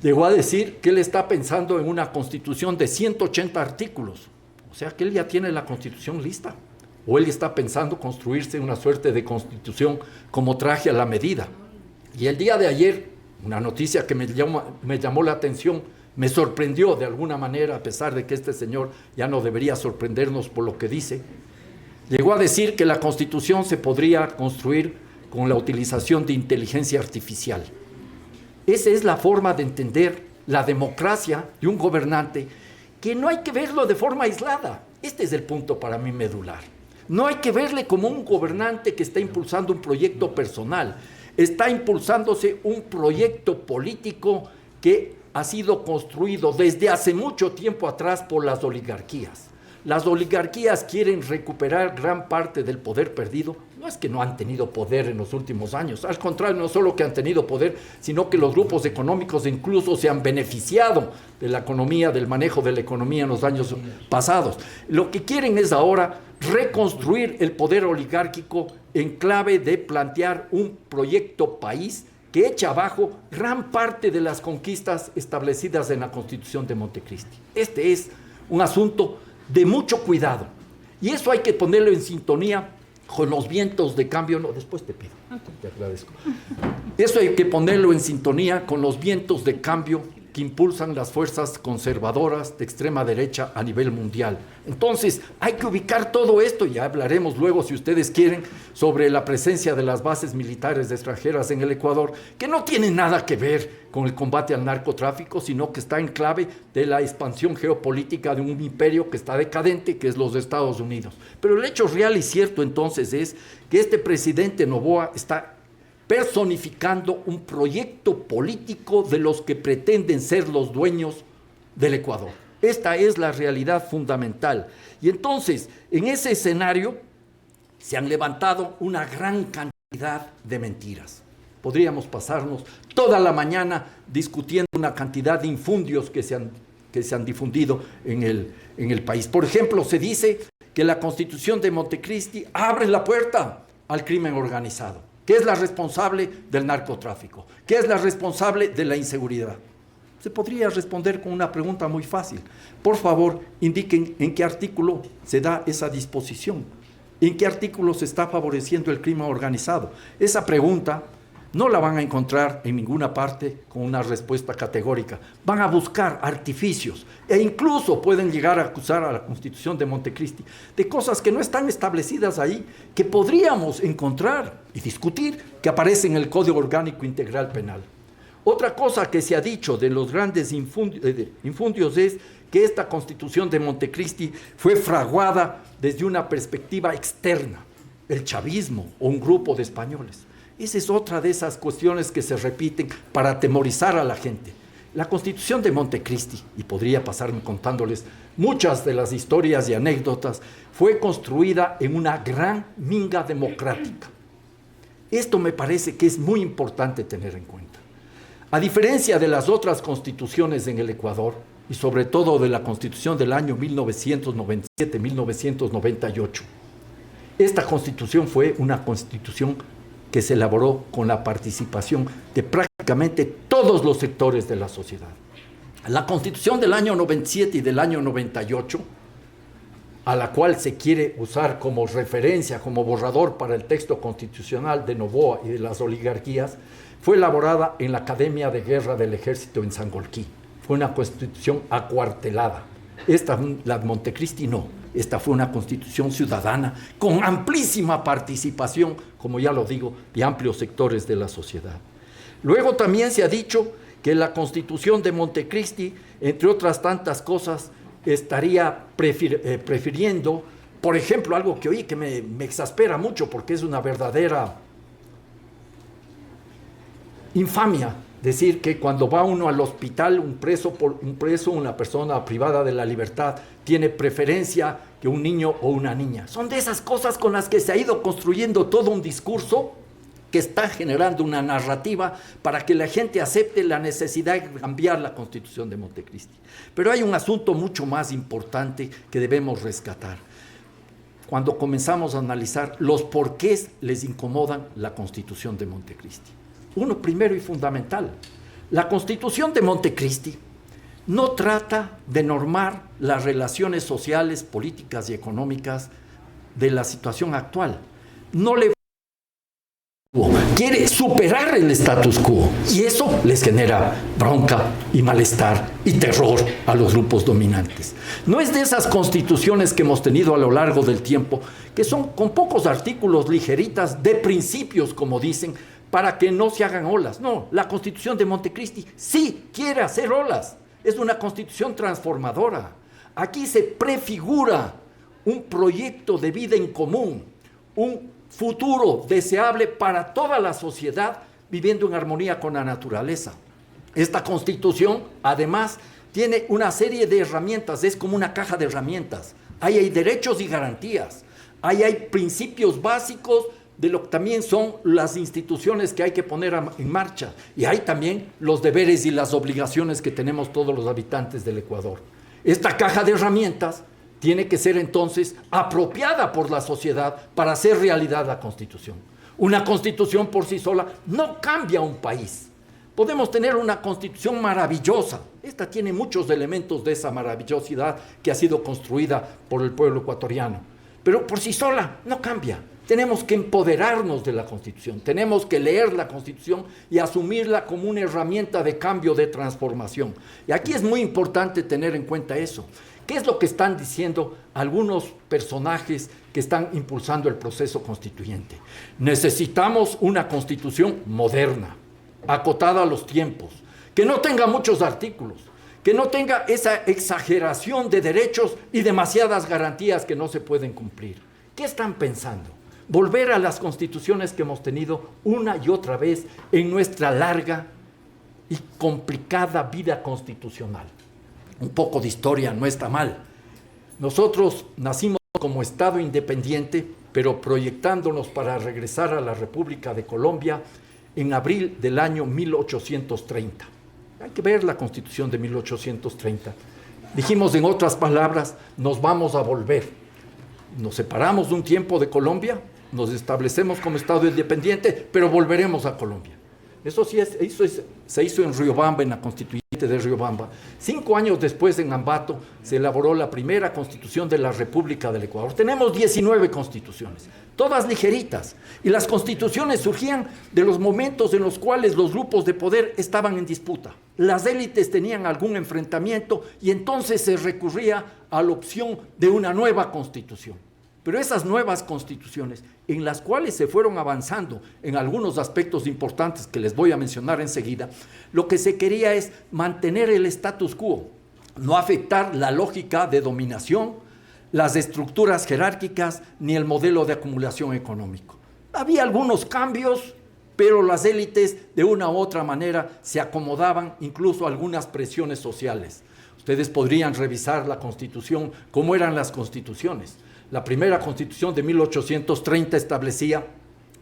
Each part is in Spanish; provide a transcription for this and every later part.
Llegó a decir que él está pensando en una constitución de 180 artículos. O sea que él ya tiene la constitución lista. O él está pensando construirse una suerte de constitución como traje a la medida. Y el día de ayer, una noticia que me llamó la atención, me sorprendió de alguna manera, a pesar de que este señor ya no debería sorprendernos por lo que dice. Llegó a decir que la constitución se podría construir con la utilización de inteligencia artificial. Esa es la forma de entender la democracia de un gobernante, que no hay que verlo de forma aislada. Este es el punto para mí medular. No hay que verle como un gobernante que está impulsando un proyecto personal. Está impulsándose un proyecto político que ha sido construido desde hace mucho tiempo atrás por las oligarquías. Las oligarquías quieren recuperar gran parte del poder perdido. No es que no han tenido poder en los últimos años, al contrario, no solo que han tenido poder, sino que los grupos económicos incluso se han beneficiado de la economía, del manejo de la economía en los años pasados. Lo que quieren es ahora reconstruir el poder oligárquico en clave de plantear un proyecto país que echa abajo gran parte de las conquistas establecidas en la Constitución de Montecristi. Este es un asunto de mucho cuidado. Y eso hay que ponerlo en sintonía con los vientos de cambio. No, después te pido, te agradezco. Eso hay que ponerlo en sintonía con los vientos de cambio que impulsan las fuerzas conservadoras de extrema derecha a nivel mundial. Entonces, hay que ubicar todo esto, y ya hablaremos luego, si ustedes quieren, sobre la presencia de las bases militares extranjeras en el Ecuador, que no tiene nada que ver con el combate al narcotráfico, sino que está en clave de la expansión geopolítica de un imperio que está decadente, que es los Estados Unidos. Pero el hecho real y cierto entonces es que este presidente Noboa está personificando un proyecto político de los que pretenden ser los dueños del Ecuador. Esta es la realidad fundamental. Y entonces, en ese escenario, se han levantado una gran cantidad de mentiras. Podríamos pasarnos toda la mañana discutiendo una cantidad de infundios que se han difundido en el país. Por ejemplo, se dice que la Constitución de Montecristi abre la puerta al crimen organizado, que es la responsable del narcotráfico, que es la responsable de la inseguridad. Se podría responder con una pregunta muy fácil. Por favor, indiquen en qué artículo se da esa disposición, en qué artículo se está favoreciendo el crimen organizado. Esa pregunta no la van a encontrar en ninguna parte con una respuesta categórica. Van a buscar artificios e incluso pueden llegar a acusar a la Constitución de Montecristi de cosas que no están establecidas ahí, que podríamos encontrar y discutir, que aparecen en el Código Orgánico Integral Penal. Otra cosa que se ha dicho de los grandes infundios es que esta Constitución de Montecristi fue fraguada desde una perspectiva externa, el chavismo o un grupo de españoles. Esa es otra de esas cuestiones que se repiten para atemorizar a la gente. La Constitución de Montecristi, y podría pasarme contándoles muchas de las historias y anécdotas, fue construida en una gran minga democrática. Esto me parece que es muy importante tener en cuenta. A diferencia de las otras constituciones en el Ecuador, y sobre todo de la Constitución del año 1997-1998, esta Constitución fue una Constitución que se elaboró con la participación de prácticamente todos los sectores de la sociedad. La Constitución del año 97 y del año 98, a la cual se quiere usar como referencia, como borrador para el texto constitucional de Noboa y de las oligarquías, fue elaborada en la Academia de Guerra del Ejército en Sangolquí. Fue una constitución acuartelada. Esta, la de Montecristi, no. Esta fue una constitución ciudadana con amplísima participación, como ya lo digo, de amplios sectores de la sociedad. Luego también se ha dicho que la Constitución de Montecristi, entre otras tantas cosas, estaría prefiriendo, por ejemplo, algo que oí que me exaspera mucho porque es una verdadera infamia, decir que cuando va uno al hospital, un preso, una persona privada de la libertad, tiene preferencia que un niño o una niña. Son de esas cosas con las que se ha ido construyendo todo un discurso que está generando una narrativa para que la gente acepte la necesidad de cambiar la Constitución de Montecristi. Pero hay un asunto mucho más importante que debemos rescatar. Cuando comenzamos a analizar los porqués les incomodan la Constitución de Montecristi. Uno, primero y fundamental, La Constitución de Montecristi no trata de normar las relaciones sociales, políticas y económicas de la situación actual. No le quiere superar el status quo y eso les genera bronca y malestar y terror a los grupos dominantes. No es de esas constituciones que hemos tenido a lo largo del tiempo, que son con pocos artículos, ligeritas, de principios, como dicen, para que no se hagan olas. No, la Constitución de Montecristi sí quiere hacer olas. Es una constitución transformadora. Aquí se prefigura un proyecto de vida en común, un futuro deseable para toda la sociedad viviendo en armonía con la naturaleza. Esta Constitución, además, tiene una serie de herramientas, es como una caja de herramientas. Ahí hay derechos y garantías, ahí hay principios básicos de lo que también son las instituciones que hay que poner en marcha, y hay también los deberes y las obligaciones que tenemos todos los habitantes del Ecuador. Esta caja de herramientas tiene que ser entonces apropiada por la sociedad para hacer realidad la Constitución. Una Constitución por sí sola no cambia un país. Podemos tener una Constitución maravillosa. Esta tiene muchos elementos de esa maravillosidad que ha sido construida por el pueblo ecuatoriano. Pero por sí sola no cambia. Tenemos que empoderarnos de la Constitución. Tenemos que leer la Constitución y asumirla como una herramienta de cambio, de transformación. Y aquí es muy importante tener en cuenta eso. ¿Qué es lo que están diciendo algunos personajes que están impulsando el proceso constituyente? Necesitamos una Constitución moderna, acotada a los tiempos, que no tenga muchos artículos, que no tenga esa exageración de derechos y demasiadas garantías que no se pueden cumplir. ¿Qué están pensando? Volver a las constituciones que hemos tenido una y otra vez en nuestra larga y complicada vida constitucional. Un poco de historia no está mal. Nosotros nacimos como Estado independiente, pero proyectándonos para regresar a la República de Colombia en abril del año 1830. Hay que ver la Constitución de 1830. Dijimos, en otras palabras, nos vamos a volver. Nos separamos un tiempo de Colombia, nos establecemos como Estado independiente, pero volveremos a Colombia. Eso sí se hizo en Riobamba, en la Constituyente de Riobamba. 5 años después, en Ambato, se elaboró la primera Constitución de la República del Ecuador. Tenemos 19 constituciones, todas ligeritas. Y las constituciones surgían de los momentos en los cuales los grupos de poder estaban en disputa. Las élites tenían algún enfrentamiento y entonces se recurría a la opción de una nueva constitución. Pero esas nuevas constituciones, en las cuales se fueron avanzando en algunos aspectos importantes que les voy a mencionar enseguida, lo que se quería es mantener el status quo, no afectar la lógica de dominación, las estructuras jerárquicas, ni el modelo de acumulación económico. Había algunos cambios, pero las élites de una u otra manera se acomodaban incluso a algunas presiones sociales. Ustedes podrían revisar la Constitución, cómo eran las constituciones. La primera Constitución de 1830 establecía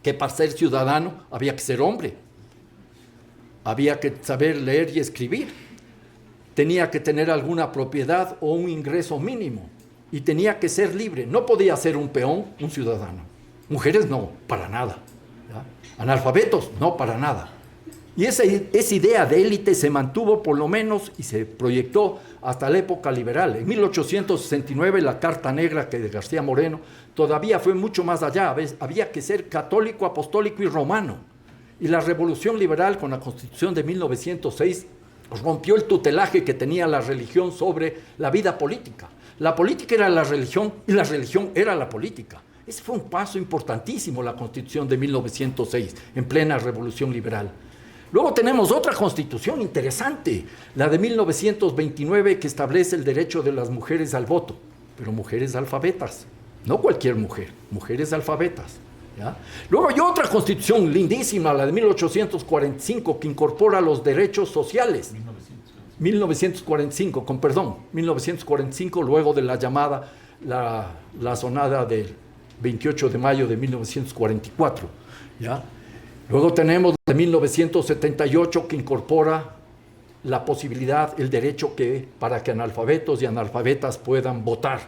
que para ser ciudadano había que ser hombre, había que saber leer y escribir, tenía que tener alguna propiedad o un ingreso mínimo y tenía que ser libre. No podía ser un peón, un ciudadano. Mujeres no, para nada. ¿Ya? Analfabetos, no, para nada. Y esa idea de élite se mantuvo por lo menos y se proyectó hasta la época liberal. En 1869 la Carta Negra que de García Moreno todavía fue mucho más allá. Había que ser católico, apostólico y romano. Y la Revolución Liberal con la Constitución de 1906 rompió el tutelaje que tenía la religión sobre la vida política. La política era la religión y la religión era la política. Ese fue un paso importantísimo, la Constitución de 1906, en plena Revolución Liberal. Luego tenemos otra constitución interesante, la de 1929, que establece el derecho de las mujeres al voto, pero mujeres alfabetas, no cualquier mujer, mujeres alfabetas. ¿Ya? Luego hay otra constitución lindísima, la de 1845, que incorpora los derechos sociales. 1945, luego de la llamada, la sonada del 28 de mayo de 1944. ¿Ya? Luego tenemos de 1978 que incorpora la posibilidad, el derecho para que analfabetos y analfabetas puedan votar.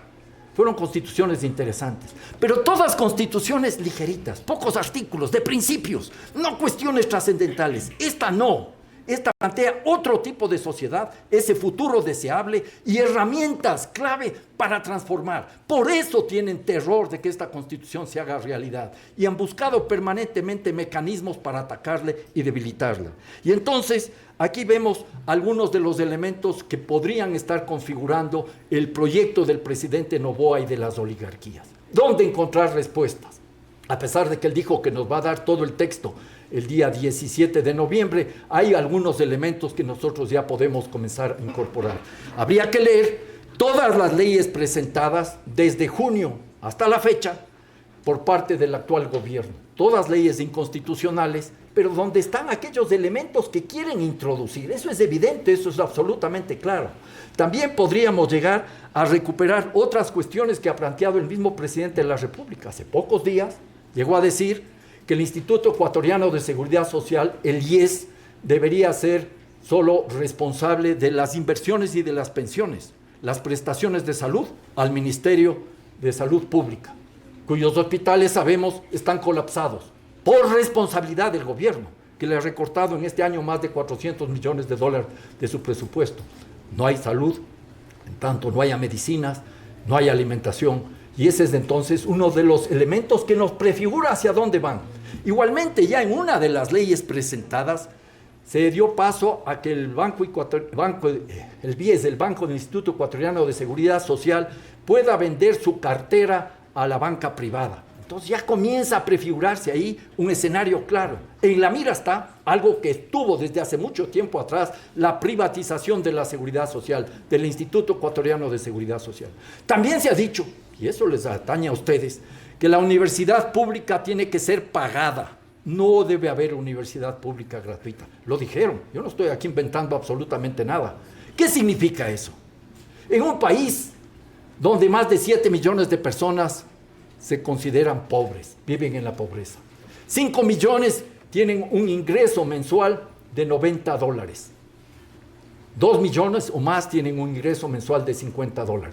Fueron constituciones interesantes, pero todas constituciones ligeritas, pocos artículos, de principios, no cuestiones trascendentales. Esta no. Esta plantea otro tipo de sociedad, ese futuro deseable y herramientas clave para transformar. Por eso tienen terror de que esta Constitución se haga realidad y han buscado permanentemente mecanismos para atacarle y debilitarla. Y entonces aquí vemos algunos de los elementos que podrían estar configurando el proyecto del presidente Noboa y de las oligarquías. ¿Dónde encontrar respuestas? A pesar de que él dijo que nos va a dar todo el texto el día 17 de noviembre, hay algunos elementos que nosotros ya podemos comenzar a incorporar. Habría que leer todas las leyes presentadas desde junio hasta la fecha por parte del actual gobierno. Todas leyes inconstitucionales, pero donde están aquellos elementos que quieren introducir. Eso es evidente, eso es absolutamente claro. También podríamos llegar a recuperar otras cuestiones que ha planteado el mismo presidente de la República. Hace pocos días llegó a decir que el Instituto Ecuatoriano de Seguridad Social, el IES, debería ser solo responsable de las inversiones y de las pensiones, las prestaciones de salud al Ministerio de Salud Pública, cuyos hospitales, sabemos, están colapsados por responsabilidad del gobierno, que le ha recortado en este año más de $400 millones de su presupuesto. No hay salud, en tanto no haya medicinas, no hay alimentación. Y ese es entonces uno de los elementos que nos prefigura hacia dónde van. Igualmente, ya en una de las leyes presentadas, se dio paso a que el BIES, el Banco del Instituto Ecuatoriano de Seguridad Social, pueda vender su cartera a la banca privada. Entonces ya comienza a prefigurarse ahí un escenario claro. En la mira está algo que estuvo desde hace mucho tiempo atrás, la privatización de la seguridad social, del Instituto Ecuatoriano de Seguridad Social. También se ha dicho, y eso les atañe a ustedes, que la universidad pública tiene que ser pagada. No debe haber universidad pública gratuita. Lo dijeron, yo no estoy aquí inventando absolutamente nada. ¿Qué significa eso? En un país donde más de 7 millones de personas se consideran pobres, viven en la pobreza. 5 millones tienen un ingreso mensual de $90. 2 millones o más tienen un ingreso mensual de $50.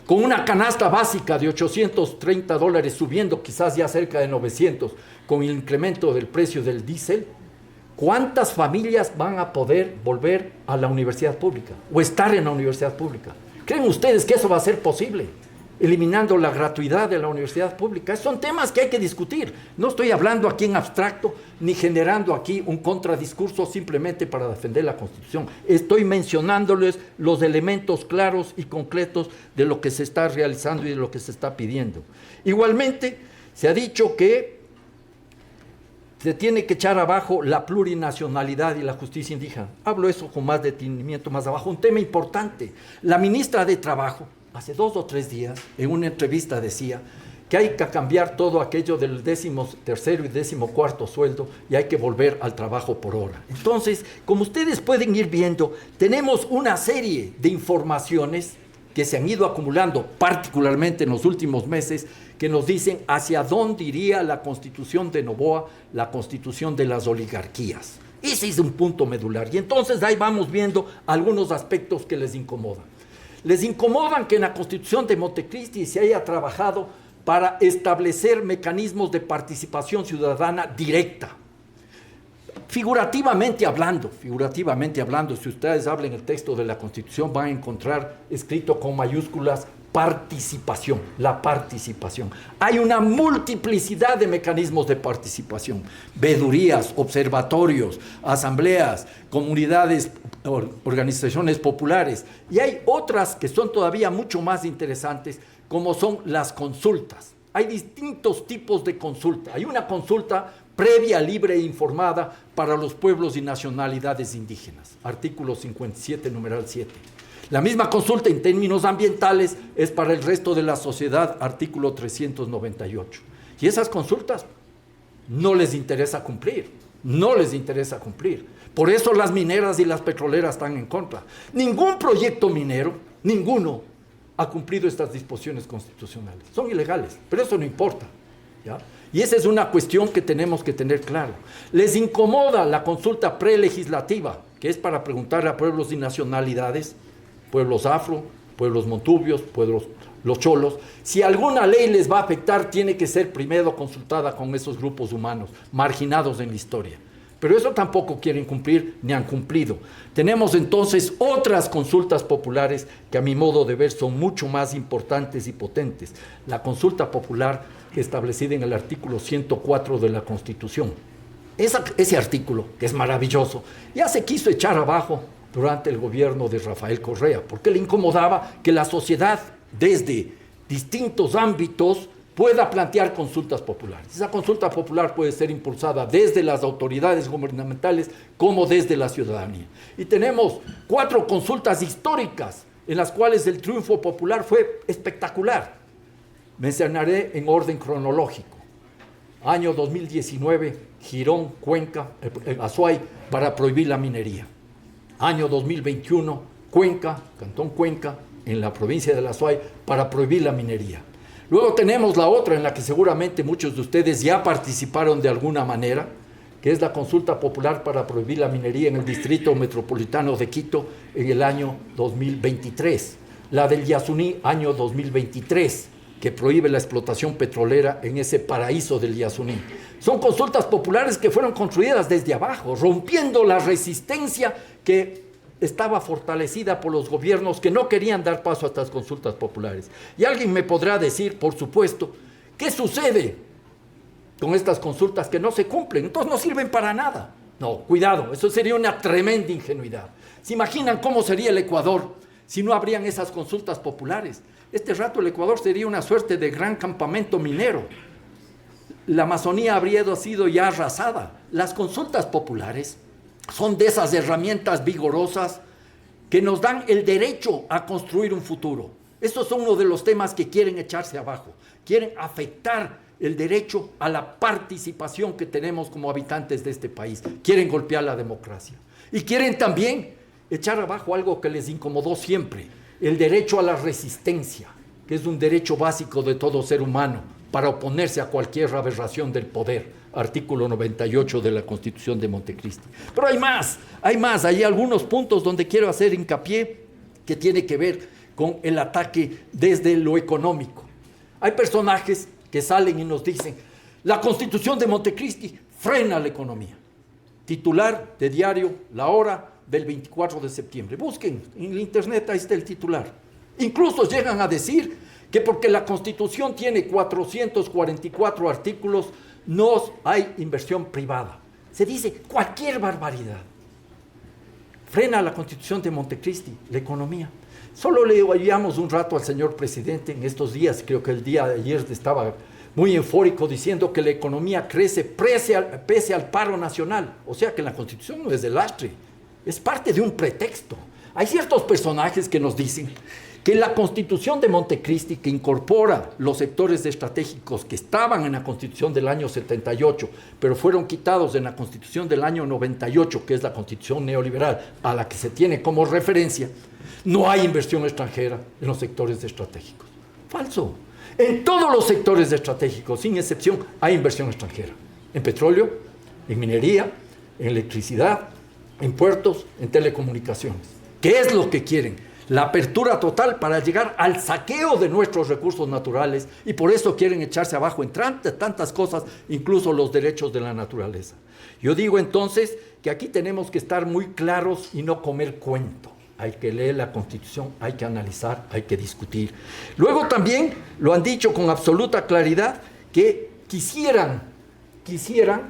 Con una canasta básica de $830, subiendo quizás ya cerca de 900, con el incremento del precio del diésel, ¿cuántas familias van a poder volver a la universidad pública o estar en la universidad pública? ¿Creen ustedes que eso va a ser posible? Eliminando la gratuidad de la universidad pública. Son temas que hay que discutir. No estoy hablando aquí en abstracto, ni generando aquí un contradiscurso simplemente para defender la Constitución. Estoy mencionándoles los elementos claros y concretos de lo que se está realizando y de lo que se está pidiendo. Igualmente, se ha dicho que se tiene que echar abajo la plurinacionalidad y la justicia indígena. Hablo eso con más detenimiento más abajo. Un tema importante. La ministra de Trabajo, hace 2 o 3 días, en una entrevista decía que hay que cambiar todo aquello del 13º y 14º sueldo y hay que volver al trabajo por hora. Entonces, como ustedes pueden ir viendo, tenemos una serie de informaciones que se han ido acumulando, particularmente en los últimos meses, que nos dicen hacia dónde iría la Constitución de Noboa, la Constitución de las oligarquías. Ese es un punto medular. Y entonces ahí vamos viendo algunos aspectos que les incomodan. Les incomodan que en la Constitución de Montecristi se haya trabajado para establecer mecanismos de participación ciudadana directa. Figurativamente hablando, si ustedes hablan el texto de la Constitución, van a encontrar escrito con mayúsculas participación, la participación. Hay una multiplicidad de mecanismos de participación, veedurías, observatorios, asambleas, comunidades, organizaciones populares, y hay otras que son todavía mucho más interesantes, como son las consultas. Hay distintos tipos de consulta. Hay una consulta previa, libre e informada para los pueblos y nacionalidades indígenas, artículo 57, numeral 7. La misma consulta en términos ambientales es para el resto de la sociedad, artículo 398. Y esas consultas no les interesa cumplir, Por eso las mineras y las petroleras están en contra. Ningún proyecto minero, ninguno, ha cumplido estas disposiciones constitucionales. Son ilegales, pero eso no importa, ¿ya? Y esa es una cuestión que tenemos que tener claro. Les incomoda la consulta prelegislativa, que es para preguntar a pueblos y nacionalidades, pueblos afro, pueblos montubios, pueblos los cholos, si alguna ley les va a afectar, tiene que ser primero consultada con esos grupos humanos, marginados en la historia. Pero eso tampoco quieren cumplir ni han cumplido. Tenemos entonces otras consultas populares que a mi modo de ver son mucho más importantes y potentes. La consulta popular establecida en el artículo 104 de la Constitución. Ese artículo, que es maravilloso, ya se quiso echar abajo durante el gobierno de Rafael Correa, porque le incomodaba que la sociedad desde distintos ámbitos pueda plantear consultas populares. Esa consulta popular puede ser impulsada desde las autoridades gubernamentales como desde la ciudadanía. Y tenemos 4 consultas históricas en las cuales el triunfo popular fue espectacular. Mencionaré en orden cronológico. Año 2019, Girón, Cuenca, Azuay, para prohibir la minería. Año 2021, Cuenca, Cantón Cuenca, en la provincia de Azuay, para prohibir la minería. Luego tenemos la otra en la que seguramente muchos de ustedes ya participaron de alguna manera, que es la consulta popular para prohibir la minería en el Distrito Metropolitano de Quito en el año 2023. La del Yasuní, año 2023, que prohíbe la explotación petrolera en ese paraíso del Yasuní. Son consultas populares que fueron construidas desde abajo, rompiendo la resistencia que estaba fortalecida por los gobiernos que no querían dar paso a estas consultas populares. Y alguien me podrá decir, por supuesto, ¿qué sucede con estas consultas que no se cumplen? Entonces no sirven para nada. No, cuidado, eso sería una tremenda ingenuidad. ¿Se imaginan cómo sería el Ecuador si no habrían esas consultas populares? Este rato el Ecuador sería una suerte de gran campamento minero. La Amazonía habría sido ya arrasada. Las consultas populares son de esas herramientas vigorosas que nos dan el derecho a construir un futuro. Estos son uno de los temas que quieren echarse abajo. Quieren afectar el derecho a la participación que tenemos como habitantes de este país. Quieren golpear la democracia. Y quieren también echar abajo algo que les incomodó siempre, el derecho a la resistencia, que es un derecho básico de todo ser humano para oponerse a cualquier aberración del poder. Artículo 98 de la Constitución de Montecristi. Pero hay más, hay algunos puntos donde quiero hacer hincapié que tiene que ver con el ataque desde lo económico. Hay personajes que salen y nos dicen, la Constitución de Montecristi frena la economía. Titular de diario La Hora del 24 de septiembre. Busquen en el internet, ahí está el titular. Incluso llegan a decir que porque la Constitución tiene 444 artículos, no hay inversión privada. Se dice cualquier barbaridad. Frena la Constitución de Montecristi la economía. Solo le oíamos un rato al señor presidente en estos días, creo que el día de ayer estaba muy eufórico diciendo que la economía crece pese al paro nacional. O sea que la Constitución no es de lastre, es parte de un pretexto. Hay ciertos personajes que nos dicen que la Constitución de Montecristi, que incorpora los sectores estratégicos que estaban en la Constitución del año 78, pero fueron quitados en la Constitución del año 98, que es la Constitución neoliberal, a la que se tiene como referencia, no hay inversión extranjera en los sectores estratégicos. Falso. En todos los sectores estratégicos, sin excepción, hay inversión extranjera. En petróleo, en minería, en electricidad, en puertos, en telecomunicaciones. ¿Qué es lo que quieren? La apertura total para llegar al saqueo de nuestros recursos naturales, y por eso quieren echarse abajo en tantas cosas, incluso los derechos de la naturaleza. Yo digo entonces que aquí tenemos que estar muy claros y no comer cuento. Hay que leer la Constitución, hay que analizar, hay que discutir. Luego también lo han dicho con absoluta claridad que quisieran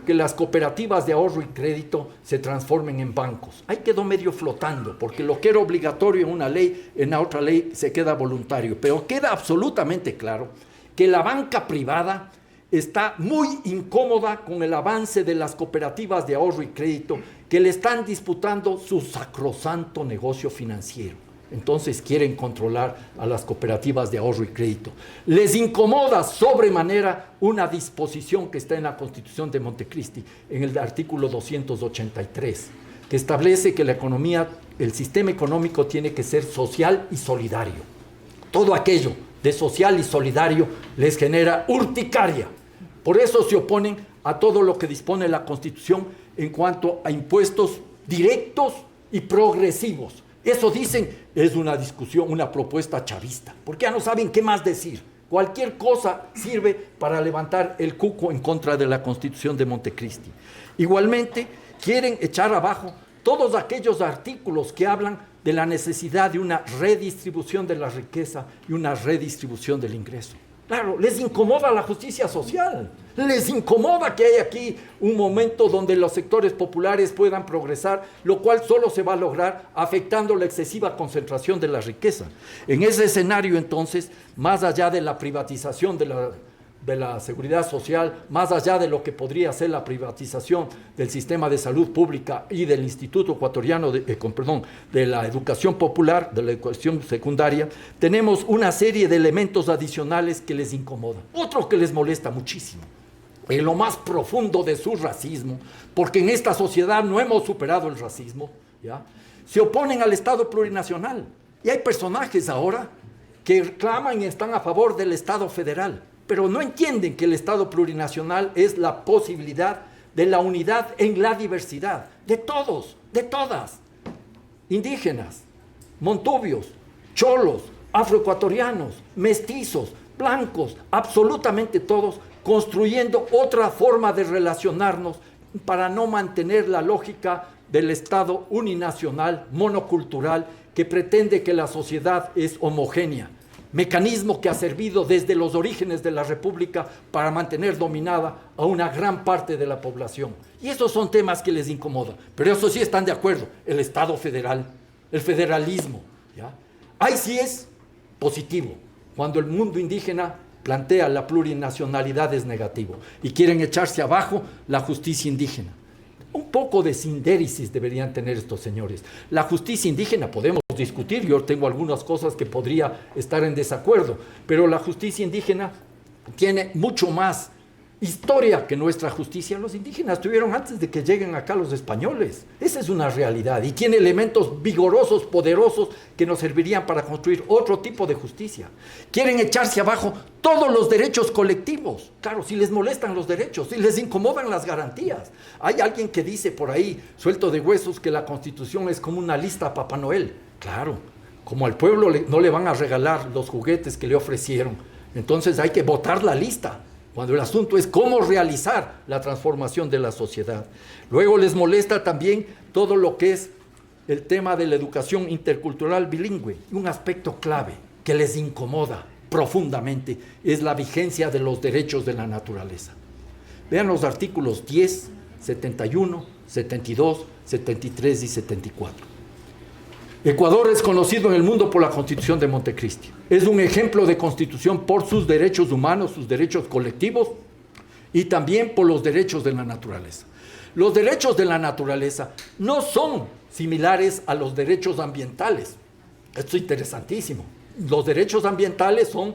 que las cooperativas de ahorro y crédito se transformen en bancos. Ahí quedó medio flotando, porque lo que era obligatorio en una ley, en la otra ley se queda voluntario. Pero queda absolutamente claro que la banca privada está muy incómoda con el avance de las cooperativas de ahorro y crédito que le están disputando su sacrosanto negocio financiero. Entonces quieren controlar a las cooperativas de ahorro y crédito. Les incomoda sobremanera una disposición que está en la Constitución de Montecristi, en el artículo 283, que establece que la economía, el sistema económico tiene que ser social y solidario. Todo aquello de social y solidario les genera urticaria. Por eso se oponen a todo lo que dispone la Constitución en cuanto a impuestos directos y progresivos. Eso dicen, es una discusión, una propuesta chavista, porque ya no saben qué más decir. Cualquier cosa sirve para levantar el cuco en contra de la Constitución de Montecristi. Igualmente, quieren echar abajo todos aquellos artículos que hablan de la necesidad de una redistribución de la riqueza y una redistribución del ingreso. Claro, les incomoda la justicia social, les incomoda que haya aquí un momento donde los sectores populares puedan progresar, lo cual solo se va a lograr afectando la excesiva concentración de la riqueza. En ese escenario, entonces, más allá de la privatización de la seguridad social, más allá de lo que podría ser la privatización del sistema de salud pública y del Instituto Ecuatoriano de la Educación Popular, de la educación secundaria, tenemos una serie de elementos adicionales que les incomodan. Otro que les molesta muchísimo, en lo más profundo de su racismo, porque en esta sociedad no hemos superado el racismo, ¿ya? Se oponen al Estado plurinacional. Y hay personajes ahora que claman y están a favor del Estado federal, pero no entienden que el Estado plurinacional es la posibilidad de la unidad en la diversidad, de todos, de todas, indígenas, montubios, cholos, afroecuatorianos, mestizos, blancos, absolutamente todos, construyendo otra forma de relacionarnos para no mantener la lógica del Estado uninacional, monocultural, que pretende que la sociedad es homogénea. Mecanismo que ha servido desde los orígenes de la República para mantener dominada a una gran parte de la población. Y esos son temas que les incomodan. Pero eso sí están de acuerdo, el Estado federal, el federalismo, ¿ya? Ahí sí es positivo. Cuando el mundo indígena plantea la plurinacionalidad es negativo y quieren echarse abajo la justicia indígena. Un poco de sindéresis deberían tener estos señores. La justicia indígena podemos discutir, yo tengo algunas cosas que podría estar en desacuerdo, pero la justicia indígena tiene mucho más historia que nuestra justicia. Los indígenas tuvieron antes de que lleguen acá los españoles. Esa es una realidad y tiene elementos vigorosos, poderosos, que nos servirían para construir otro tipo de justicia. Quieren echarse abajo todos los derechos colectivos. Claro, si les molestan los derechos, si les incomodan las garantías. Hay alguien que dice por ahí, suelto de huesos, que la Constitución es como una lista a Papá Noel. Claro, como al pueblo no le van a regalar los juguetes que le ofrecieron, entonces hay que votar la lista, cuando el asunto es cómo realizar la transformación de la sociedad. Luego les molesta también todo lo que es el tema de la educación intercultural bilingüe. Un aspecto clave que les incomoda profundamente es la vigencia de los derechos de la naturaleza. Vean los artículos 10, 71, 72, 73 y 74. Ecuador es conocido en el mundo por la Constitución de Montecristi. Es un ejemplo de constitución por sus derechos humanos, sus derechos colectivos y también por los derechos de la naturaleza. Los derechos de la naturaleza no son similares a los derechos ambientales. Esto es interesantísimo. Los derechos ambientales son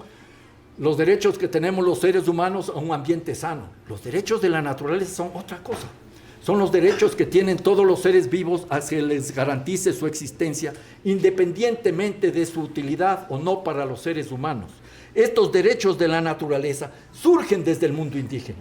los derechos que tenemos los seres humanos a un ambiente sano. Los derechos de la naturaleza son otra cosa. Son los derechos que tienen todos los seres vivos a que les garantice su existencia, independientemente de su utilidad o no para los seres humanos. Estos derechos de la naturaleza surgen desde el mundo indígena.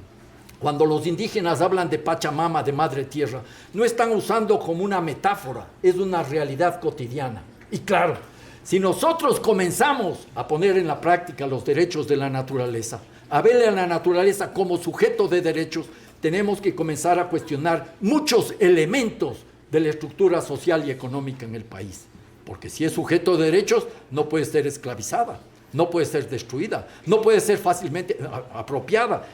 Cuando los indígenas hablan de Pachamama, de Madre Tierra, no están usando como una metáfora, es una realidad cotidiana. Y claro, si nosotros comenzamos a poner en la práctica los derechos de la naturaleza, a verle a la naturaleza como sujeto de derechos, tenemos que comenzar a cuestionar muchos elementos de la estructura social y económica en el país. Porque si es sujeto de derechos, no puede ser esclavizada, no puede ser destruida, no puede ser fácilmente apropiada,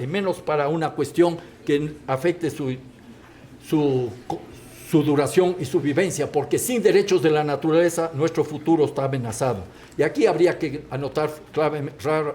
menos para una cuestión que afecte su duración y su vivencia, porque sin derechos de la naturaleza nuestro futuro está amenazado. Y aquí habría que anotar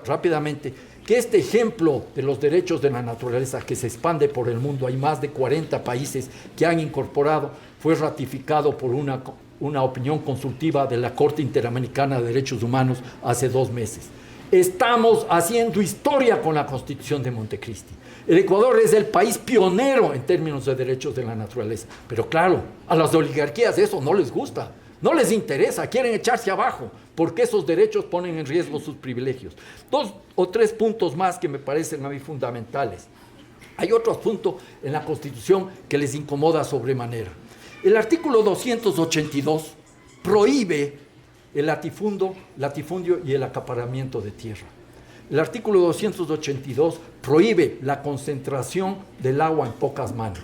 rápidamente que este ejemplo de los derechos de la naturaleza que se expande por el mundo, hay más de 40 países que han incorporado, fue ratificado por una opinión consultiva de la Corte Interamericana de Derechos Humanos hace 2 meses. Estamos haciendo historia con la Constitución de Montecristi. El Ecuador es el país pionero en términos de derechos de la naturaleza, pero claro, a las oligarquías eso no les gusta. No les interesa, quieren echarse abajo, porque esos derechos ponen en riesgo sus privilegios. 2 o 3 puntos más que me parecen a mí fundamentales. Hay otro asunto en la Constitución que les incomoda sobremanera. El artículo 282 prohíbe el latifundio y el acaparamiento de tierra. El artículo 282 prohíbe la concentración del agua en pocas manos.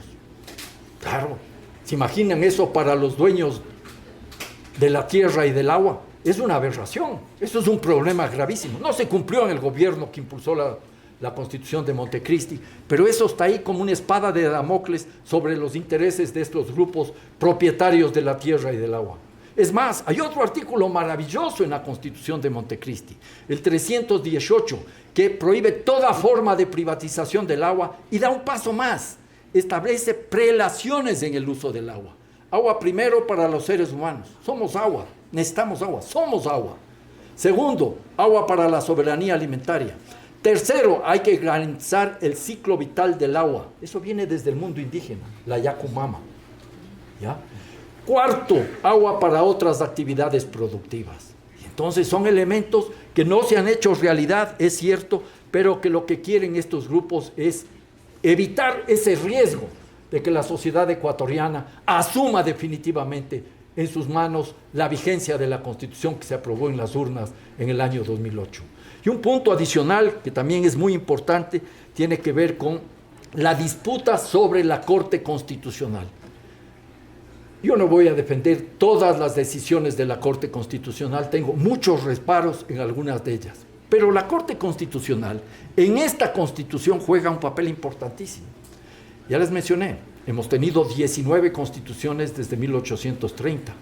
Claro, ¿se imaginan eso para los dueños de la tierra y del agua? Es una aberración, eso es un problema gravísimo. No se cumplió en el gobierno que impulsó la Constitución de Montecristi, pero eso está ahí como una espada de Damocles sobre los intereses de estos grupos propietarios de la tierra y del agua. Es más, hay otro artículo maravilloso en la Constitución de Montecristi, el 318, que prohíbe toda forma de privatización del agua y da un paso más, establece prelaciones en el uso del agua. Agua primero para los seres humanos, somos agua, necesitamos agua, somos agua. Segundo, agua para la soberanía alimentaria. Tercero, hay que garantizar el ciclo vital del agua. Eso viene desde el mundo indígena, la Yacumama. ¿Ya? Cuarto, agua para otras actividades productivas. Entonces son elementos que no se han hecho realidad, es cierto, pero que lo que quieren estos grupos es evitar ese riesgo de que la sociedad ecuatoriana asuma definitivamente en sus manos la vigencia de la Constitución que se aprobó en las urnas en el año 2008. Y un punto adicional que también es muy importante tiene que ver con la disputa sobre la Corte Constitucional. Yo no voy a defender todas las decisiones de la Corte Constitucional, tengo muchos reparos en algunas de ellas, pero la Corte Constitucional en esta Constitución juega un papel importantísimo. Ya les mencioné, hemos tenido 19 constituciones desde 1830,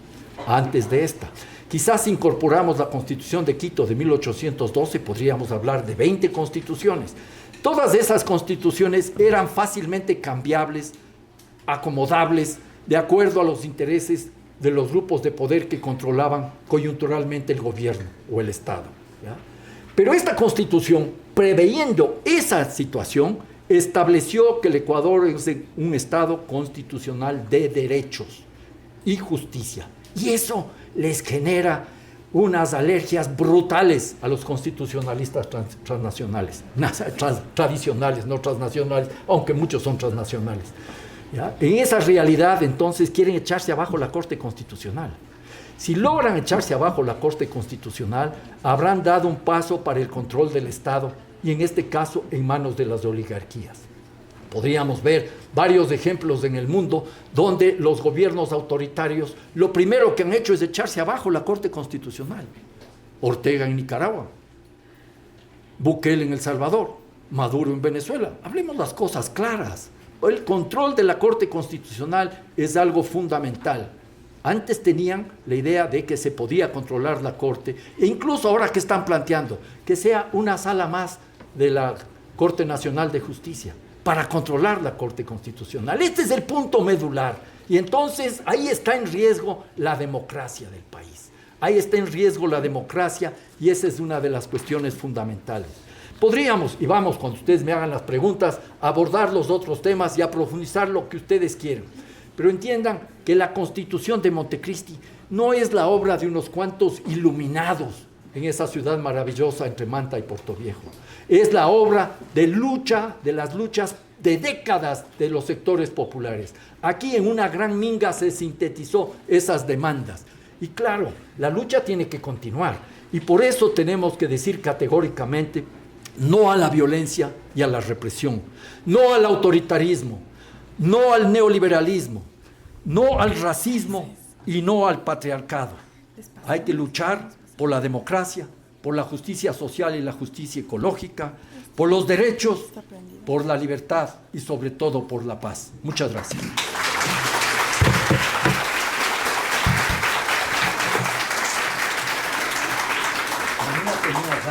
antes de esta. Quizás si incorporamos la Constitución de Quito de 1812, podríamos hablar de 20 constituciones. Todas esas constituciones eran fácilmente cambiables, acomodables, de acuerdo a los intereses de los grupos de poder que controlaban coyunturalmente el gobierno o el Estado, ¿ya? Pero esta Constitución, preveyendo esa situación, estableció que el Ecuador es un Estado constitucional de derechos y justicia. Y eso les genera unas alergias brutales a los constitucionalistas transnacionales, tradicionales, no transnacionales, aunque muchos son transnacionales. ¿Ya? En esa realidad, entonces, quieren echarse abajo la Corte Constitucional. Si logran echarse abajo la Corte Constitucional, habrán dado un paso para el control del Estado y, en este caso, en manos de las oligarquías. Podríamos ver varios ejemplos en el mundo donde los gobiernos autoritarios lo primero que han hecho es echarse abajo la Corte Constitucional. Ortega en Nicaragua, Bukele en El Salvador, Maduro en Venezuela. Hablemos las cosas claras. El control de la Corte Constitucional es algo fundamental. Antes tenían la idea de que se podía controlar la Corte, e incluso ahora que están planteando que sea una sala más de la Corte Nacional de Justicia para controlar la Corte Constitucional. Este es el punto medular. Y entonces ahí está en riesgo la democracia del país. Ahí está en riesgo la democracia y esa es una de las cuestiones fundamentales. Podríamos, y vamos, cuando ustedes me hagan las preguntas, abordar los otros temas y a profundizar lo que ustedes quieran. Pero entiendan que la Constitución de Montecristi no es la obra de unos cuantos iluminados en esa ciudad maravillosa entre Manta y Portoviejo. Es la obra de lucha, de las luchas de décadas de los sectores populares. Aquí en una gran minga se sintetizó esas demandas. Y claro, la lucha tiene que continuar. Y por eso tenemos que decir categóricamente no a la violencia y a la represión, no al autoritarismo, no al neoliberalismo, no al racismo y no al patriarcado. Hay que luchar por la democracia, por la justicia social y la justicia ecológica, por los derechos, por la libertad y sobre todo por la paz. Muchas gracias.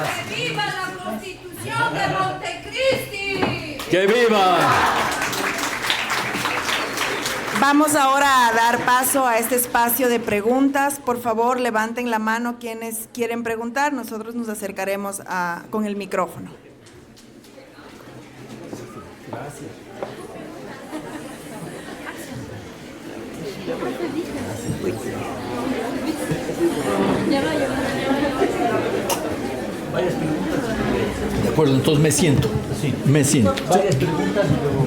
¡Que viva la Constitución de Montecristi! ¡Que viva! Vamos ahora a dar paso a este espacio de preguntas. Por favor, levanten la mano quienes quieren preguntar. Nosotros nos acercaremos con el micrófono. Gracias. Varias preguntas. De acuerdo, entonces me siento. Sí. Me siento. Varias preguntas y luego...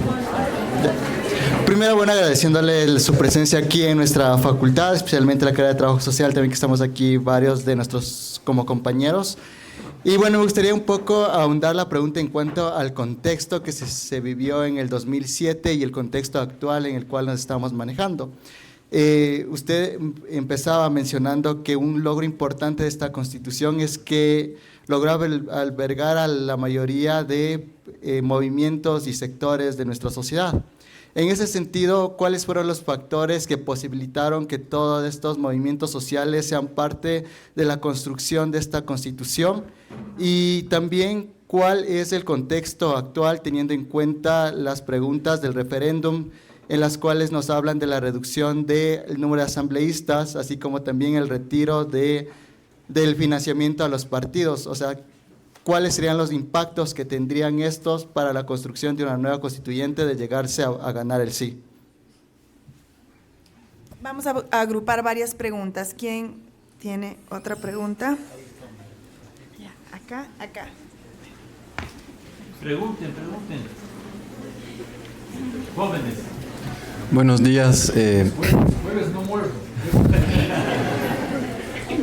Primero, bueno, agradeciéndole su presencia aquí en nuestra facultad, especialmente la carrera de Trabajo Social, también que estamos aquí varios de nuestros como compañeros. Y bueno, me gustaría un poco ahondar la pregunta en cuanto al contexto que se vivió en el 2007 y el contexto actual en el cual nos estamos manejando. Usted empezaba mencionando que un logro importante de esta Constitución es que logró albergar a la mayoría de movimientos y sectores de nuestra sociedad. En ese sentido, ¿cuáles fueron los factores que posibilitaron que todos estos movimientos sociales sean parte de la construcción de esta Constitución? Y también, ¿cuál es el contexto actual teniendo en cuenta las preguntas del referéndum en las cuales nos hablan de la reducción del número de asambleístas, así como también el retiro del financiamiento a los partidos? O sea, ¿cuáles serían los impactos que tendrían estos para la construcción de una nueva constituyente de llegarse a ganar el sí? Vamos a agrupar varias preguntas. ¿Quién tiene otra pregunta? Ya, acá. Pregunten. Jóvenes. Buenos días. Jueves no muerto.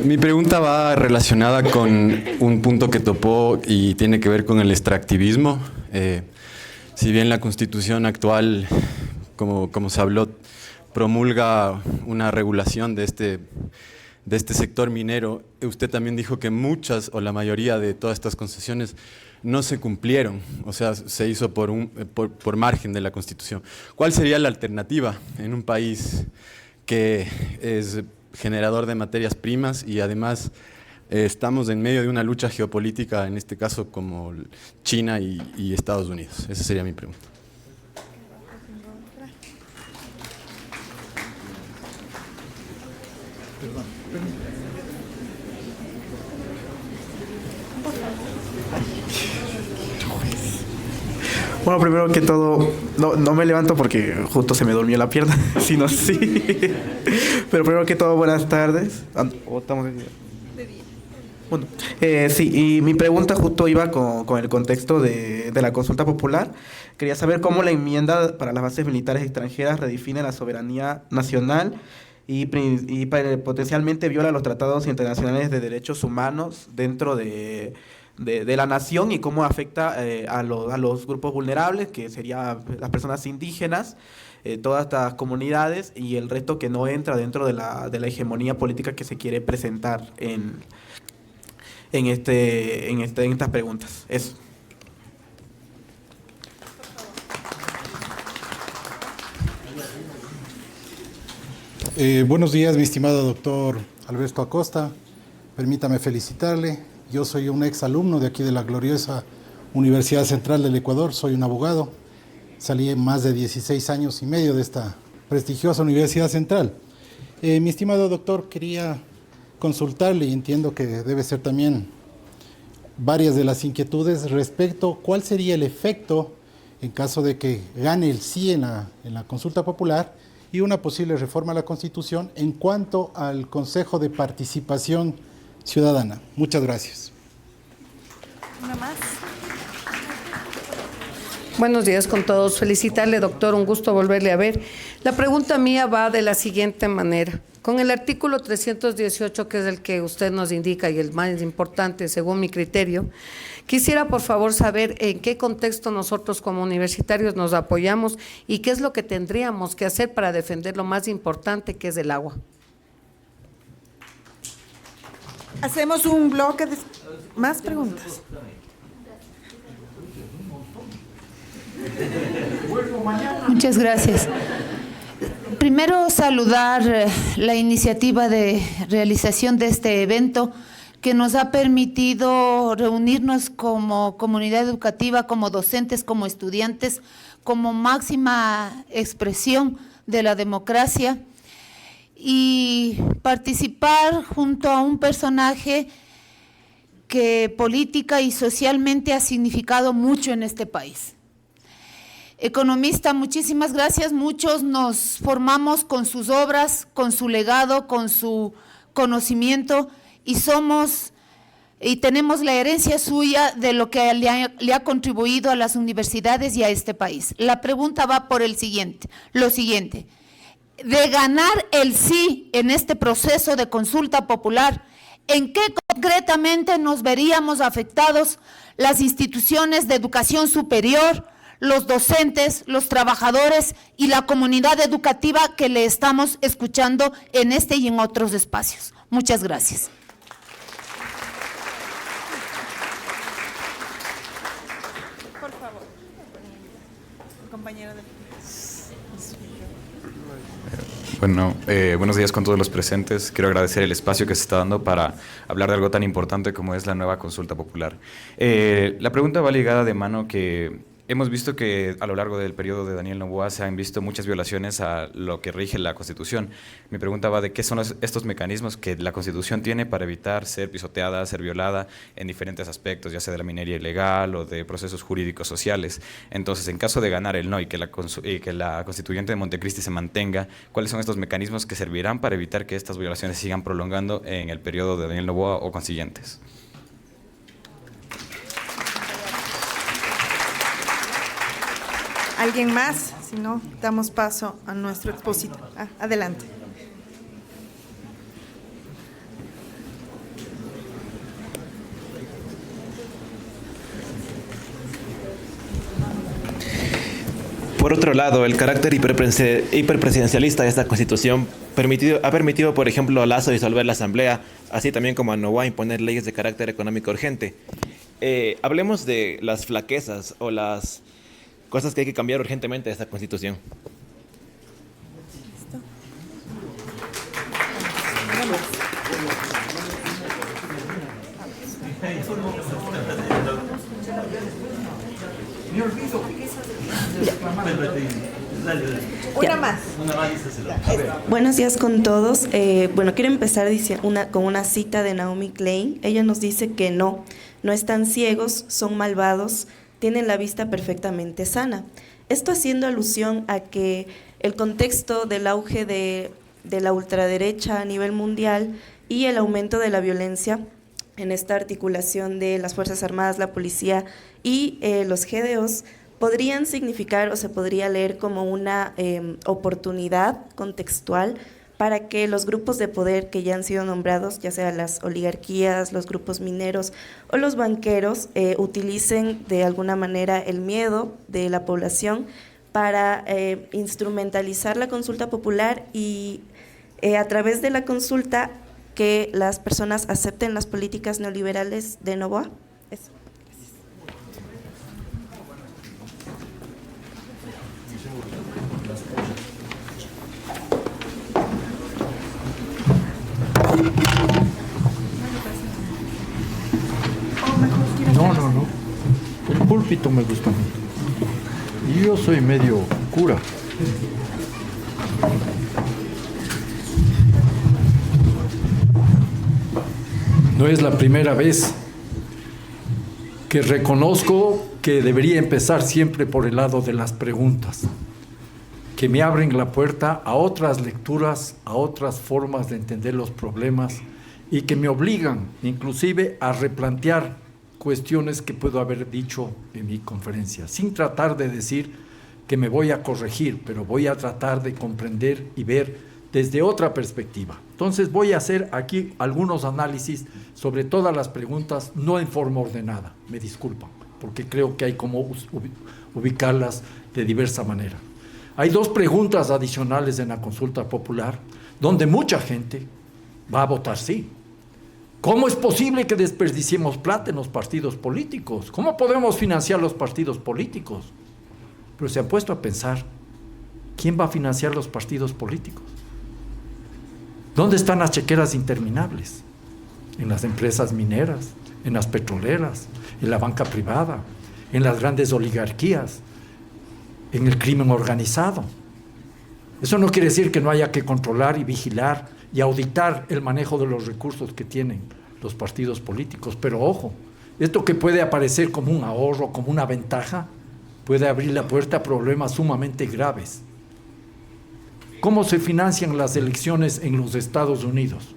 Mi pregunta va relacionada con un punto que topó y tiene que ver con el extractivismo. Si bien la Constitución actual, como se habló, promulga una regulación de este sector minero, usted también dijo que muchas o la mayoría de todas estas concesiones no se cumplieron, o sea, se hizo por margen de la Constitución. ¿Cuál sería la alternativa en un país que es generador de materias primas y además estamos en medio de una lucha geopolítica, en este caso como China y Estados Unidos? Esa sería mi pregunta. Bueno, primero que todo, no me levanto porque justo se me durmió la pierna, sino sí. Pero primero que todo, buenas tardes. ¿O estamos de día? De día. Bueno, sí, y mi pregunta justo iba con el contexto de la consulta popular. Quería saber cómo la enmienda para las bases militares extranjeras redefine la soberanía nacional y potencialmente viola los tratados internacionales de derechos humanos dentro de la nación, y cómo afecta a los grupos vulnerables, que serían las personas indígenas, todas estas comunidades y el resto que no entra dentro de la hegemonía política que se quiere presentar en estas preguntas. Eso. Buenos días, mi estimado doctor Alberto Acosta. Permítame felicitarle. Yo soy un ex alumno de aquí de la gloriosa Universidad Central del Ecuador, soy un abogado. Salí en más de 16 años y medio de esta prestigiosa Universidad Central. Mi estimado doctor, quería consultarle, y entiendo que debe ser también varias de las inquietudes respecto cuál sería el efecto en caso de que gane el sí en la consulta popular y una posible reforma a la Constitución en cuanto al Consejo de Participación Ciudadana. Muchas gracias. ¿Una más? Buenos días con todos. Felicitarle, doctor, un gusto volverle a ver. La pregunta mía va de la siguiente manera. Con el artículo 318, que es el que usted nos indica y el más importante según mi criterio, quisiera por favor saber en qué contexto nosotros como universitarios nos apoyamos y qué es lo que tendríamos que hacer para defender lo más importante, que es el agua. Hacemos un bloque de más preguntas. Muchas gracias. Primero, saludar la iniciativa de realización de este evento que nos ha permitido reunirnos como comunidad educativa, como docentes, como estudiantes, como máxima expresión de la democracia, y participar junto a un personaje que política y socialmente ha significado mucho en este país. Economista, muchísimas gracias. Muchos nos formamos con sus obras, con su legado, con su conocimiento, y tenemos la herencia suya de lo que le ha contribuido a las universidades y a este país. La pregunta va por lo siguiente. De ganar el sí en este proceso de consulta popular, ¿En qué concretamente nos veríamos afectados las instituciones de educación superior, los docentes, los trabajadores y la comunidad educativa que le estamos escuchando en este y en otros espacios? Muchas gracias. Por favor. Compañero de... Bueno, buenos días con todos los presentes. Quiero agradecer el espacio que se está dando para hablar de algo tan importante como es la nueva consulta popular. La pregunta va ligada de mano que hemos visto que a lo largo del periodo de Daniel Noboa se han visto muchas violaciones a lo que rige la Constitución. Mi pregunta va de qué son estos mecanismos que la Constitución tiene para evitar ser pisoteada, ser violada en diferentes aspectos, ya sea de la minería ilegal o de procesos jurídicos sociales. Entonces, en caso de ganar el no y que la constituyente de Montecristi se mantenga, ¿cuáles son estos mecanismos que servirán para evitar que estas violaciones sigan prolongando en el periodo de Daniel Noboa o consiguientes? ¿Alguien más? Si no, damos paso a nuestro expositor. Adelante. Por otro lado, el carácter hiperpresidencialista de esta Constitución ha permitido, por ejemplo, a Lazo disolver la Asamblea, así también como a Noboa imponer leyes de carácter económico urgente. Hablemos de las flaquezas o las cosas que hay que cambiar urgentemente de esta Constitución. Una más. Buenos días con todos. Bueno, quiero empezar con una cita de Naomi Klein. Ella nos dice que no están ciegos, son malvados, tienen la vista perfectamente sana. Esto haciendo alusión a que el contexto del auge de la ultraderecha a nivel mundial y el aumento de la violencia en esta articulación de las Fuerzas Armadas, la policía y los GDOs podrían significar o se podría leer como una oportunidad contextual para que los grupos de poder que ya han sido nombrados, ya sea las oligarquías, los grupos mineros o los banqueros, utilicen de alguna manera el miedo de la población para instrumentalizar la consulta popular y a través de la consulta que las personas acepten las políticas neoliberales de Noboa. Eso. No. El púlpito me gusta a mí. Y yo soy medio cura. No es la primera vez que reconozco que debería empezar siempre por el lado de las preguntas, que me abren la puerta a otras lecturas, a otras formas de entender los problemas y que me obligan inclusive a replantear cuestiones que puedo haber dicho en mi conferencia, sin tratar de decir que me voy a corregir, pero voy a tratar de comprender y ver desde otra perspectiva. Entonces voy a hacer aquí algunos análisis sobre todas las preguntas, no en forma ordenada, me disculpan, porque creo que hay como ubicarlas de diversa manera. Hay dos preguntas adicionales en la consulta popular, donde mucha gente va a votar sí. ¿Cómo es posible que desperdiciemos plata en los partidos políticos? ¿Cómo podemos financiar los partidos políticos? Pero se han puesto a pensar, ¿quién va a financiar los partidos políticos? ¿Dónde están las chequeras interminables? En las empresas mineras, en las petroleras, en la banca privada, en las grandes oligarquías, en el crimen organizado. Eso no quiere decir que no haya que controlar y vigilar y auditar el manejo de los recursos que tienen los partidos políticos. Pero ojo, esto que puede aparecer como un ahorro, como una ventaja, puede abrir la puerta a problemas sumamente graves. ¿Cómo se financian las elecciones en los Estados Unidos?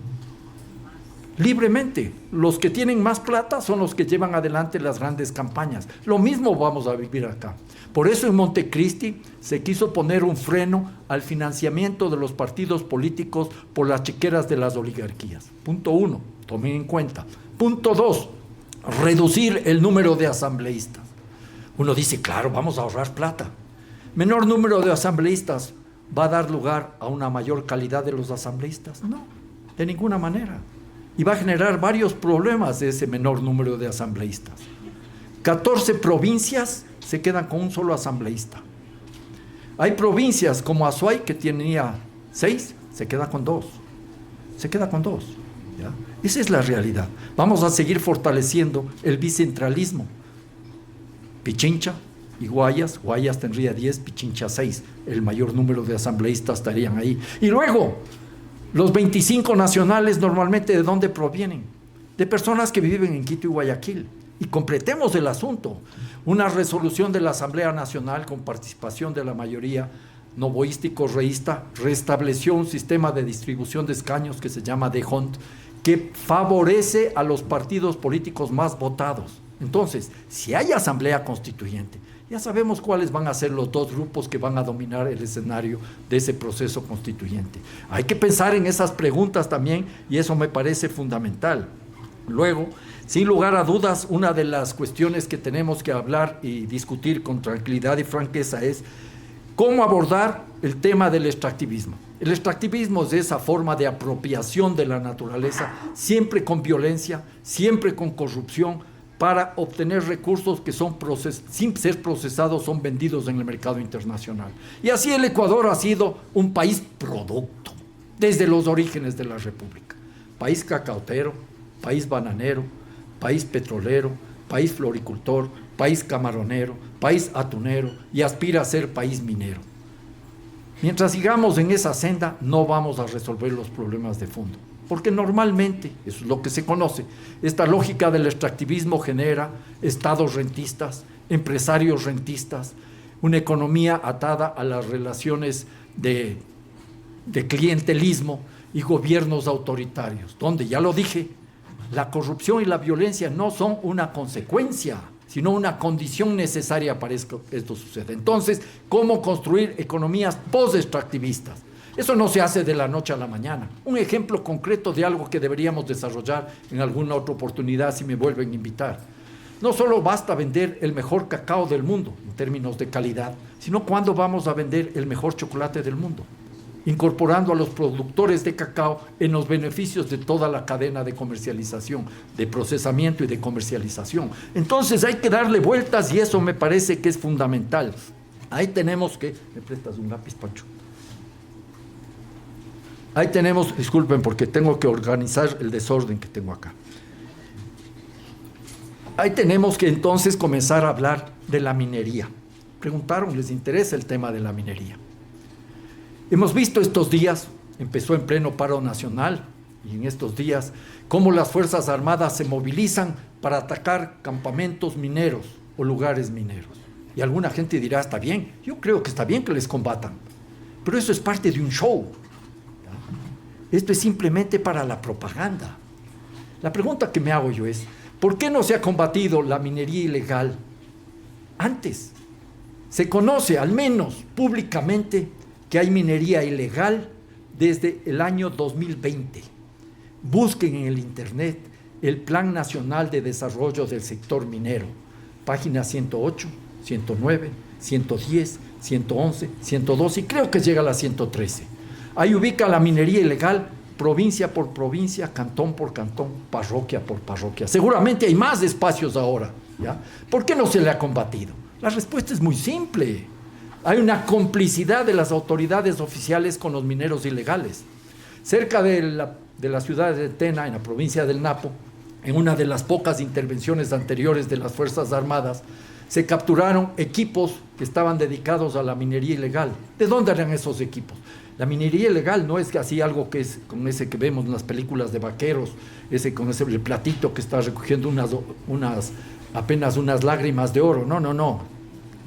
Libremente. Los que tienen más plata son los que llevan adelante las grandes campañas. Lo mismo vamos a vivir acá. Por eso en Montecristi se quiso poner un freno al financiamiento de los partidos políticos por las chequeras de las oligarquías. Punto 1. tomen en cuenta. Punto 2, reducir el número de asambleístas. Uno dice, claro, vamos a ahorrar plata. Menor número de asambleístas va a dar lugar a una mayor calidad de los asambleístas. No, de ninguna manera. Y va a generar varios problemas de ese menor número de asambleístas. 14 provincias se quedan con un solo asambleísta. Hay provincias como Azuay, que tenía 6, se queda con 2. Se queda con 2. ¿Ya? Esa es la realidad. Vamos a seguir fortaleciendo el bicentralismo. Pichincha y Guayas tendría 10, Pichincha 6. El mayor número de asambleístas estarían ahí. Y luego, los 25 nacionales normalmente, ¿de dónde provienen? De personas que viven en Quito y Guayaquil. Y completemos el asunto. Una resolución de la Asamblea Nacional con participación de la mayoría novoístico-reísta restableció un sistema de distribución de escaños que se llama D'Hondt, que favorece a los partidos políticos más votados. Entonces, si hay asamblea constituyente, ya sabemos cuáles van a ser los dos grupos que van a dominar el escenario de ese proceso constituyente. Hay que pensar en esas preguntas también, y eso me parece fundamental. Luego, sin lugar a dudas, una de las cuestiones que tenemos que hablar y discutir con tranquilidad y franqueza es cómo abordar el tema del extractivismo. El extractivismo es esa forma de apropiación de la naturaleza, siempre con violencia, siempre con corrupción, para obtener recursos que son sin ser procesados, son vendidos en el mercado internacional. Y así el Ecuador ha sido un país producto, desde los orígenes de la República. País cacautero, país bananero, país petrolero, país floricultor, país camaronero, país atunero, y aspira a ser país minero. Mientras sigamos en esa senda, no vamos a resolver los problemas de fondo, porque normalmente, eso es lo que se conoce, esta lógica del extractivismo genera estados rentistas, empresarios rentistas, una economía atada a las relaciones de clientelismo y gobiernos autoritarios, donde, ya lo dije, la corrupción y la violencia no son una consecuencia, sino una condición necesaria para que esto suceda. Entonces, ¿cómo construir economías post-extractivistas? Eso no se hace de la noche a la mañana. Un ejemplo concreto de algo que deberíamos desarrollar en alguna otra oportunidad si me vuelven a invitar. No solo basta vender el mejor cacao del mundo en términos de calidad, sino cuándo vamos a vender el mejor chocolate del mundo, incorporando a los productores de cacao en los beneficios de toda la cadena de comercialización, de procesamiento y de comercialización. Entonces hay que darle vueltas y eso me parece que es fundamental. Ahí tenemos que... ¿Me prestas un lápiz, Pancho? Ahí tenemos, disculpen porque tengo que organizar el desorden que tengo acá. Ahí tenemos que entonces comenzar a hablar de la minería. Preguntaron, ¿les interesa el tema de la minería? Hemos visto estos días, empezó en pleno paro nacional, y en estos días, cómo las Fuerzas Armadas se movilizan para atacar campamentos mineros o lugares mineros. Y alguna gente dirá, está bien, yo creo que está bien que les combatan, pero eso es parte de un show. Esto es simplemente para la propaganda. La pregunta que me hago yo es, ¿por qué no se ha combatido la minería ilegal antes? Se conoce, al menos públicamente, que hay minería ilegal desde el año 2020. Busquen en el internet el Plan Nacional de Desarrollo del Sector Minero, página 108, 109, 110, 111, 112 y creo que llega a la 113. Ahí ubica la minería ilegal provincia por provincia, cantón por cantón, parroquia por parroquia. Seguramente hay más espacios ahora, ¿ya? ¿Por qué no se le ha combatido? La respuesta es muy simple. Hay una complicidad de las autoridades oficiales con los mineros ilegales. Cerca de la ciudad de Tena, en la provincia del Napo, en una de las pocas intervenciones anteriores de las Fuerzas Armadas, se capturaron equipos que estaban dedicados a la minería ilegal. ¿De dónde eran esos equipos? La minería ilegal no es que así algo que es con ese que vemos en las películas de vaqueros, con ese el platito que está recogiendo apenas unas lágrimas de oro. No.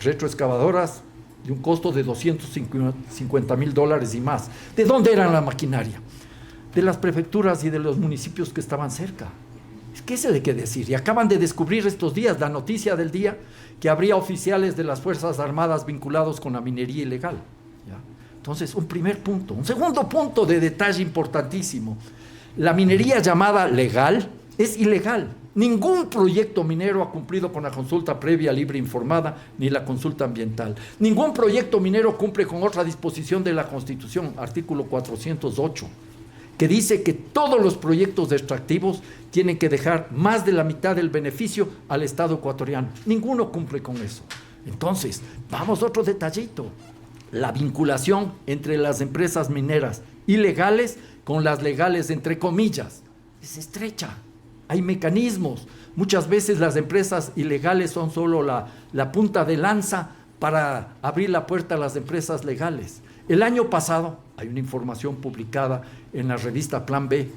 Retroexcavadoras de un costo de $250,000 y más. ¿De dónde era la maquinaria? De las prefecturas y de los municipios que estaban cerca. Es que eso hay que decir. Y acaban de descubrir estos días, la noticia del día, que habría oficiales de las Fuerzas Armadas vinculados con la minería ilegal. ¿Ya? Entonces, un primer punto. Un segundo punto de detalle importantísimo. La minería llamada legal es ilegal. Ningún proyecto minero ha cumplido con la consulta previa, libre, informada, ni la consulta ambiental. Ningún proyecto minero cumple con otra disposición de la Constitución, artículo 408, que dice que todos los proyectos extractivos tienen que dejar más de la mitad del beneficio al Estado ecuatoriano. Ninguno cumple con eso. Entonces, vamos a otro detallito. La vinculación entre las empresas mineras ilegales con las legales, entre comillas, es estrecha. Hay mecanismos. Muchas veces las empresas ilegales son solo la punta de lanza para abrir la puerta a las empresas legales. El año pasado, hay una información publicada en la revista Plan B,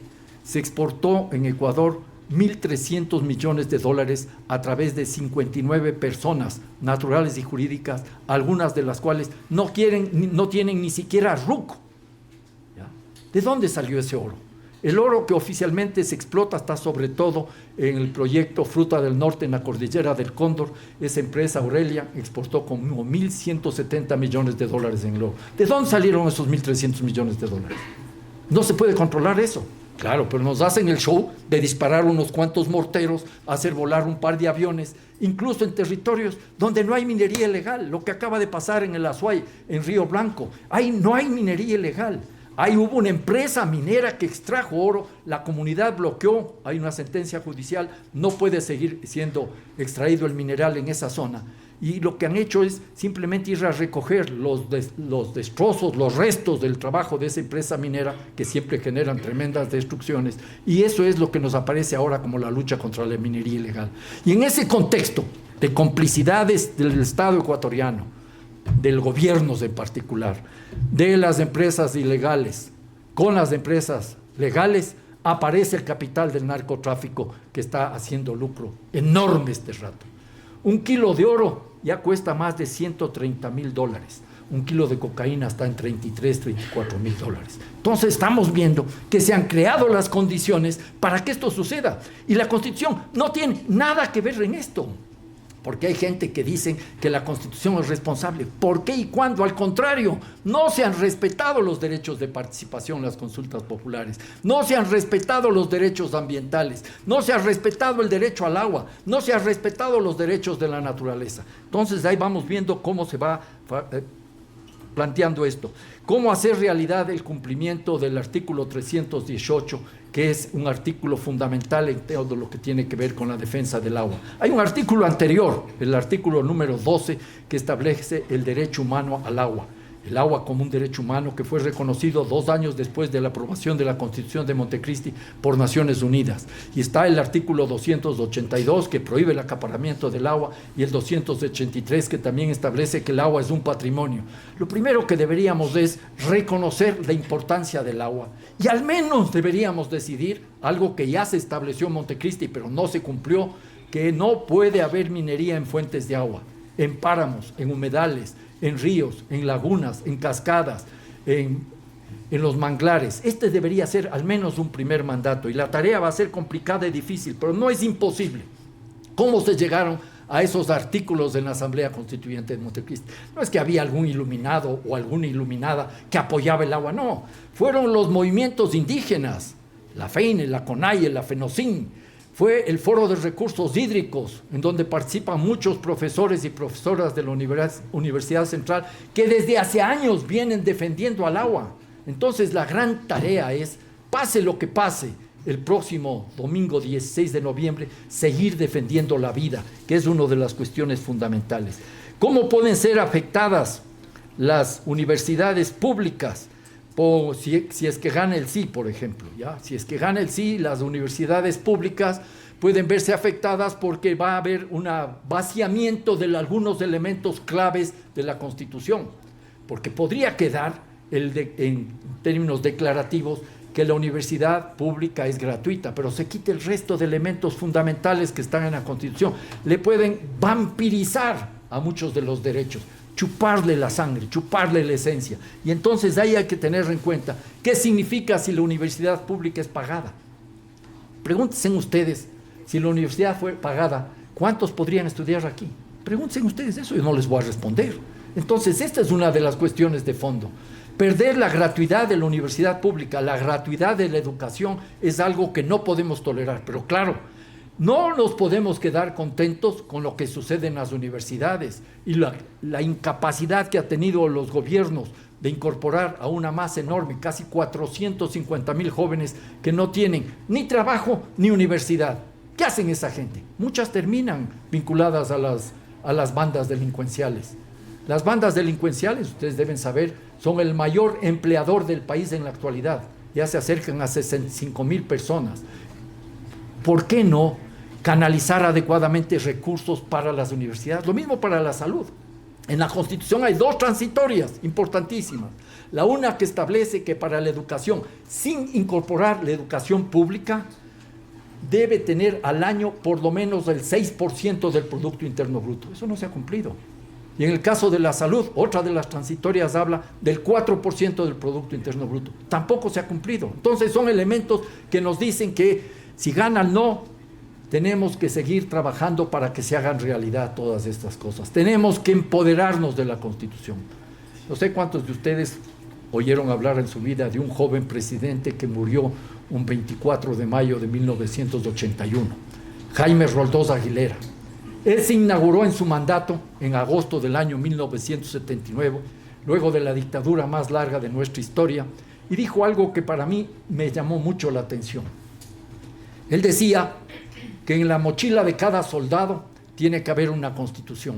se exportó en Ecuador 1.300 millones de dólares a través de 59 personas naturales y jurídicas, algunas de las cuales no tienen ni siquiera RUC. ¿Ya? ¿De dónde salió ese oro? El oro que oficialmente se explota está sobre todo en el proyecto Fruta del Norte en la cordillera del Cóndor. Esa empresa, Aurelia, exportó como 1.170 millones de dólares en el oro. ¿De dónde salieron esos 1.300 millones de dólares? No se puede controlar eso. Claro, pero nos hacen el show de disparar unos cuantos morteros, hacer volar un par de aviones, incluso en territorios donde no hay minería ilegal. Lo que acaba de pasar en el Azuay, en Río Blanco. No hay minería ilegal. Ahí hubo una empresa minera que extrajo oro, la comunidad bloqueó, hay una sentencia judicial, no puede seguir siendo extraído el mineral en esa zona. Y lo que han hecho es simplemente ir a recoger los destrozos, los restos del trabajo de esa empresa minera, que siempre generan tremendas destrucciones. Y eso es lo que nos aparece ahora como la lucha contra la minería ilegal. Y en ese contexto de complicidades del Estado ecuatoriano, del gobierno en particular, de las empresas ilegales con las empresas legales, aparece el capital del narcotráfico que está haciendo lucro enorme este rato. Un kilo de oro ya cuesta más de $130,000. Un kilo de cocaína está en $33,000, $34,000. Entonces estamos viendo que se han creado las condiciones para que esto suceda. Y la Constitución no tiene nada que ver en esto. Porque hay gente que dice que la Constitución es responsable. ¿Por qué y cuándo? Al contrario, no se han respetado los derechos de participación en las consultas populares, no se han respetado los derechos ambientales, no se ha respetado el derecho al agua, no se han respetado los derechos de la naturaleza. Entonces ahí vamos viendo cómo se va planteando esto. ¿Cómo hacer realidad el cumplimiento del artículo 318, que es un artículo fundamental en todo lo que tiene que ver con la defensa del agua? Hay un artículo anterior, el artículo número 12, que establece el derecho humano al agua. El agua como un derecho humano que fue reconocido 2 años después de la aprobación de la Constitución de Montecristi por Naciones Unidas. Y está el artículo 282 que prohíbe el acaparamiento del agua y el 283 que también establece que el agua es un patrimonio. Lo primero que deberíamos es reconocer la importancia del agua y al menos deberíamos decidir algo que ya se estableció en Montecristi pero no se cumplió, que no puede haber minería en fuentes de agua, en páramos, en humedales, en ríos, en lagunas, en cascadas, en los manglares. Este debería ser al menos un primer mandato y la tarea va a ser complicada y difícil, pero no es imposible. ¿Cómo se llegaron a esos artículos en la Asamblea Constituyente de Montecristi? No es que había algún iluminado o alguna iluminada que apoyaba el agua, no. Fueron los movimientos indígenas, la FEINE, la CONAIE, la FENOCIN. Fue el Foro de Recursos Hídricos, en donde participan muchos profesores y profesoras de la Universidad Central, que desde hace años vienen defendiendo al agua. Entonces la gran tarea es, pase lo que pase, el próximo domingo 16 de noviembre, seguir defendiendo la vida, que es una de las cuestiones fundamentales. ¿Cómo pueden ser afectadas las universidades públicas? Si es que gana el sí, por ejemplo, ¿ya? Si es que gana el sí, las universidades públicas pueden verse afectadas porque va a haber un vaciamiento de algunos elementos claves de la Constitución, porque podría quedar en términos declarativos que la universidad pública es gratuita, pero se quita el resto de elementos fundamentales que están en la Constitución. Le pueden vampirizar a muchos de los derechos, chuparle la sangre, chuparle la esencia. Y entonces ahí hay que tener en cuenta qué significa si la universidad pública es pagada. Pregúntense ustedes, si la universidad fue pagada, ¿cuántos podrían estudiar aquí? Pregúntense ustedes eso, yo no les voy a responder. Entonces, esta es una de las cuestiones de fondo. Perder la gratuidad de la universidad pública, la gratuidad de la educación, es algo que no podemos tolerar. Pero claro, no nos podemos quedar contentos con lo que sucede en las universidades y la incapacidad que ha tenido los gobiernos de incorporar a una masa enorme, casi 450,000 jóvenes que no tienen ni trabajo ni universidad. ¿Qué hacen esa gente? Muchas terminan vinculadas a las bandas delincuenciales. Las bandas delincuenciales, ustedes deben saber, son el mayor empleador del país en la actualidad. Ya se acercan a 65,000 personas. ¿Por qué no canalizar adecuadamente recursos para las universidades? Lo mismo para la salud. En la Constitución hay 2 transitorias importantísimas. La una que establece que para la educación, sin incorporar la educación pública, debe tener al año por lo menos el 6% del Producto Interno Bruto. Eso no se ha cumplido. Y en el caso de la salud, otra de las transitorias habla del 4% del Producto Interno Bruto. Tampoco se ha cumplido. Entonces son elementos que nos dicen que si gana el no, tenemos que seguir trabajando para que se hagan realidad todas estas cosas. Tenemos que empoderarnos de la Constitución. No sé cuántos de ustedes oyeron hablar en su vida de un joven presidente que murió un 24 de mayo de 1981, Jaime Roldós Aguilera. Él se inauguró en su mandato en agosto del año 1979, luego de la dictadura más larga de nuestra historia, y dijo algo que para mí me llamó mucho la atención. Él decía que en la mochila de cada soldado tiene que haber una constitución.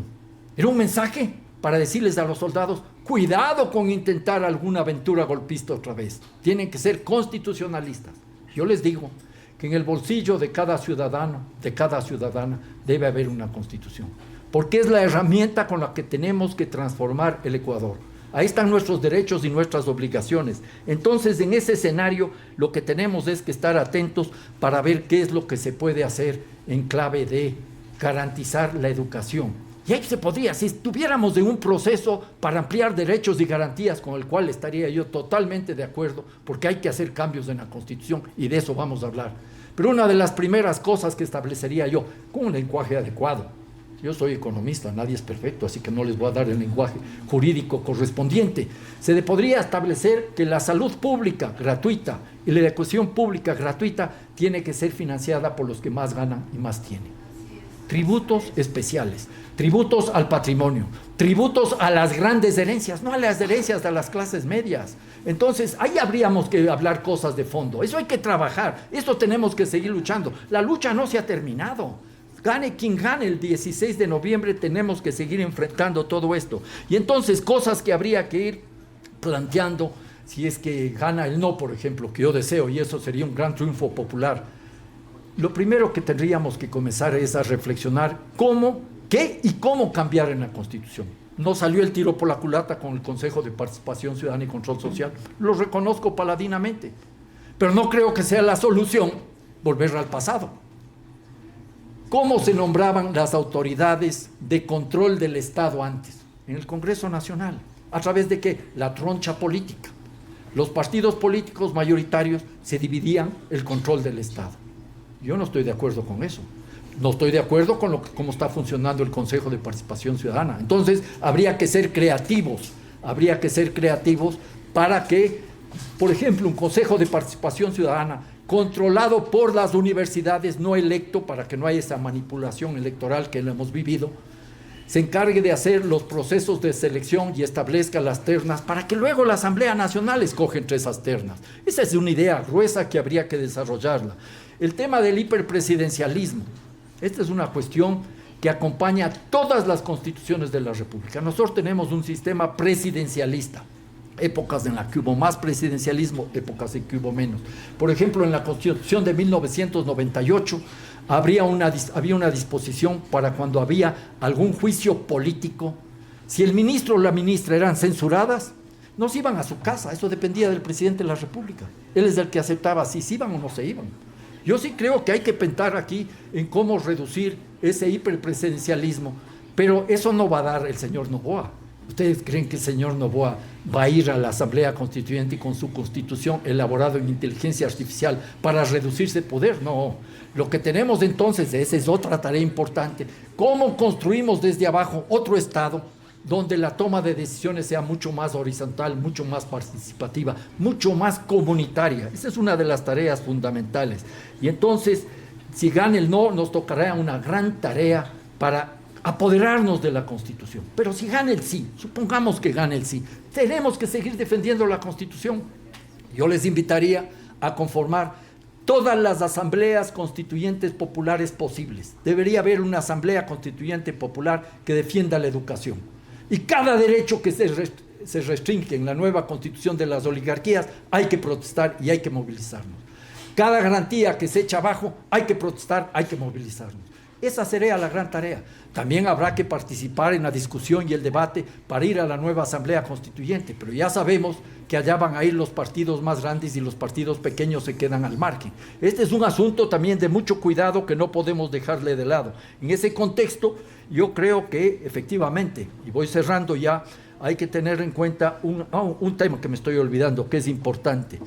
Era un mensaje para decirles a los soldados, cuidado con intentar alguna aventura golpista otra vez. Tienen que ser constitucionalistas. Yo les digo que en el bolsillo de cada ciudadano, de cada ciudadana, debe haber una constitución. Porque es la herramienta con la que tenemos que transformar el Ecuador. Ahí están nuestros derechos y nuestras obligaciones. Entonces, en ese escenario, lo que tenemos es que estar atentos para ver qué es lo que se puede hacer en clave de garantizar la educación. Y ahí se podría, si estuviéramos en un proceso para ampliar derechos y garantías, con el cual estaría yo totalmente de acuerdo, porque hay que hacer cambios en la Constitución y de eso vamos a hablar. Pero una de las primeras cosas que establecería yo, con un lenguaje adecuado. Yo soy economista, nadie es perfecto, así que no les voy a dar el lenguaje jurídico correspondiente. Se podría establecer que la salud pública gratuita y la educación pública gratuita tiene que ser financiada por los que más ganan y más tienen. Tributos especiales, tributos al patrimonio, tributos a las grandes herencias, no a las herencias de las clases medias. Entonces, ahí habríamos que hablar cosas de fondo. Eso hay que trabajar, esto tenemos que seguir luchando. La lucha no se ha terminado. Gane quien gane el 16 de noviembre, tenemos que seguir enfrentando todo esto. Y entonces, cosas que habría que ir planteando, si es que gana el no, por ejemplo, que yo deseo, y eso sería un gran triunfo popular. Lo primero que tendríamos que comenzar es a reflexionar cómo, qué y cómo cambiar en la Constitución. No salió el tiro por la culata con el Consejo de Participación Ciudadana y Control Social, lo reconozco paladinamente, pero no creo que sea la solución volver al pasado. ¿Cómo se nombraban las autoridades de control del Estado antes? En el Congreso Nacional. ¿A través de qué? La troncha política. Los partidos políticos mayoritarios se dividían el control del Estado. Yo no estoy de acuerdo con eso. No estoy de acuerdo con cómo está funcionando el Consejo de Participación Ciudadana. Entonces, habría que ser creativos para que, por ejemplo, un Consejo de Participación Ciudadana controlado por las universidades, no electo, para que no haya esa manipulación electoral que lo hemos vivido, se encargue de hacer los procesos de selección y establezca las ternas para que luego la Asamblea Nacional escoja entre esas ternas. Esa es una idea gruesa que habría que desarrollarla. El tema del hiperpresidencialismo, esta es una cuestión que acompaña a todas las constituciones de la República. Nosotros tenemos un sistema presidencialista, épocas en las que hubo más presidencialismo, épocas en que hubo menos. Por ejemplo, en la Constitución de 1998 había una disposición para cuando había algún juicio político, si el ministro o la ministra eran censuradas, no se iban a su casa, eso dependía del presidente de la República. Él es el que aceptaba si se iban o no se iban. Yo sí creo que hay que pensar aquí en cómo reducir ese hiperpresidencialismo, pero eso no va a dar el señor Noboa. ¿Ustedes creen que el señor Noboa va a ir a la Asamblea Constituyente con su constitución elaborada en inteligencia artificial para reducirse poder? No. Lo que tenemos entonces, esa es otra tarea importante, cómo construimos desde abajo otro Estado donde la toma de decisiones sea mucho más horizontal, mucho más participativa, mucho más comunitaria. Esa es una de las tareas fundamentales. Y entonces, si gana el no, nos tocará una gran tarea para apoderarnos de la Constitución. Pero si gana el sí, supongamos que gane el sí, tenemos que seguir defendiendo la Constitución. Yo les invitaría a conformar todas las asambleas constituyentes populares posibles. Debería haber una asamblea constituyente popular que defienda la educación. Y cada derecho que se restringe en la nueva constitución de las oligarquías, hay que protestar y hay que movilizarnos. Cada garantía que se echa abajo, hay que protestar, hay que movilizarnos. Esa sería la gran tarea. También habrá que participar en la discusión y el debate para ir a la nueva asamblea constituyente, pero ya sabemos que allá van a ir los partidos más grandes y los partidos pequeños se quedan al margen. Este es un asunto también de mucho cuidado que no podemos dejarle de lado. En ese contexto, yo creo que efectivamente, y voy cerrando ya, hay que tener en cuenta un tema que me estoy olvidando, que es importante.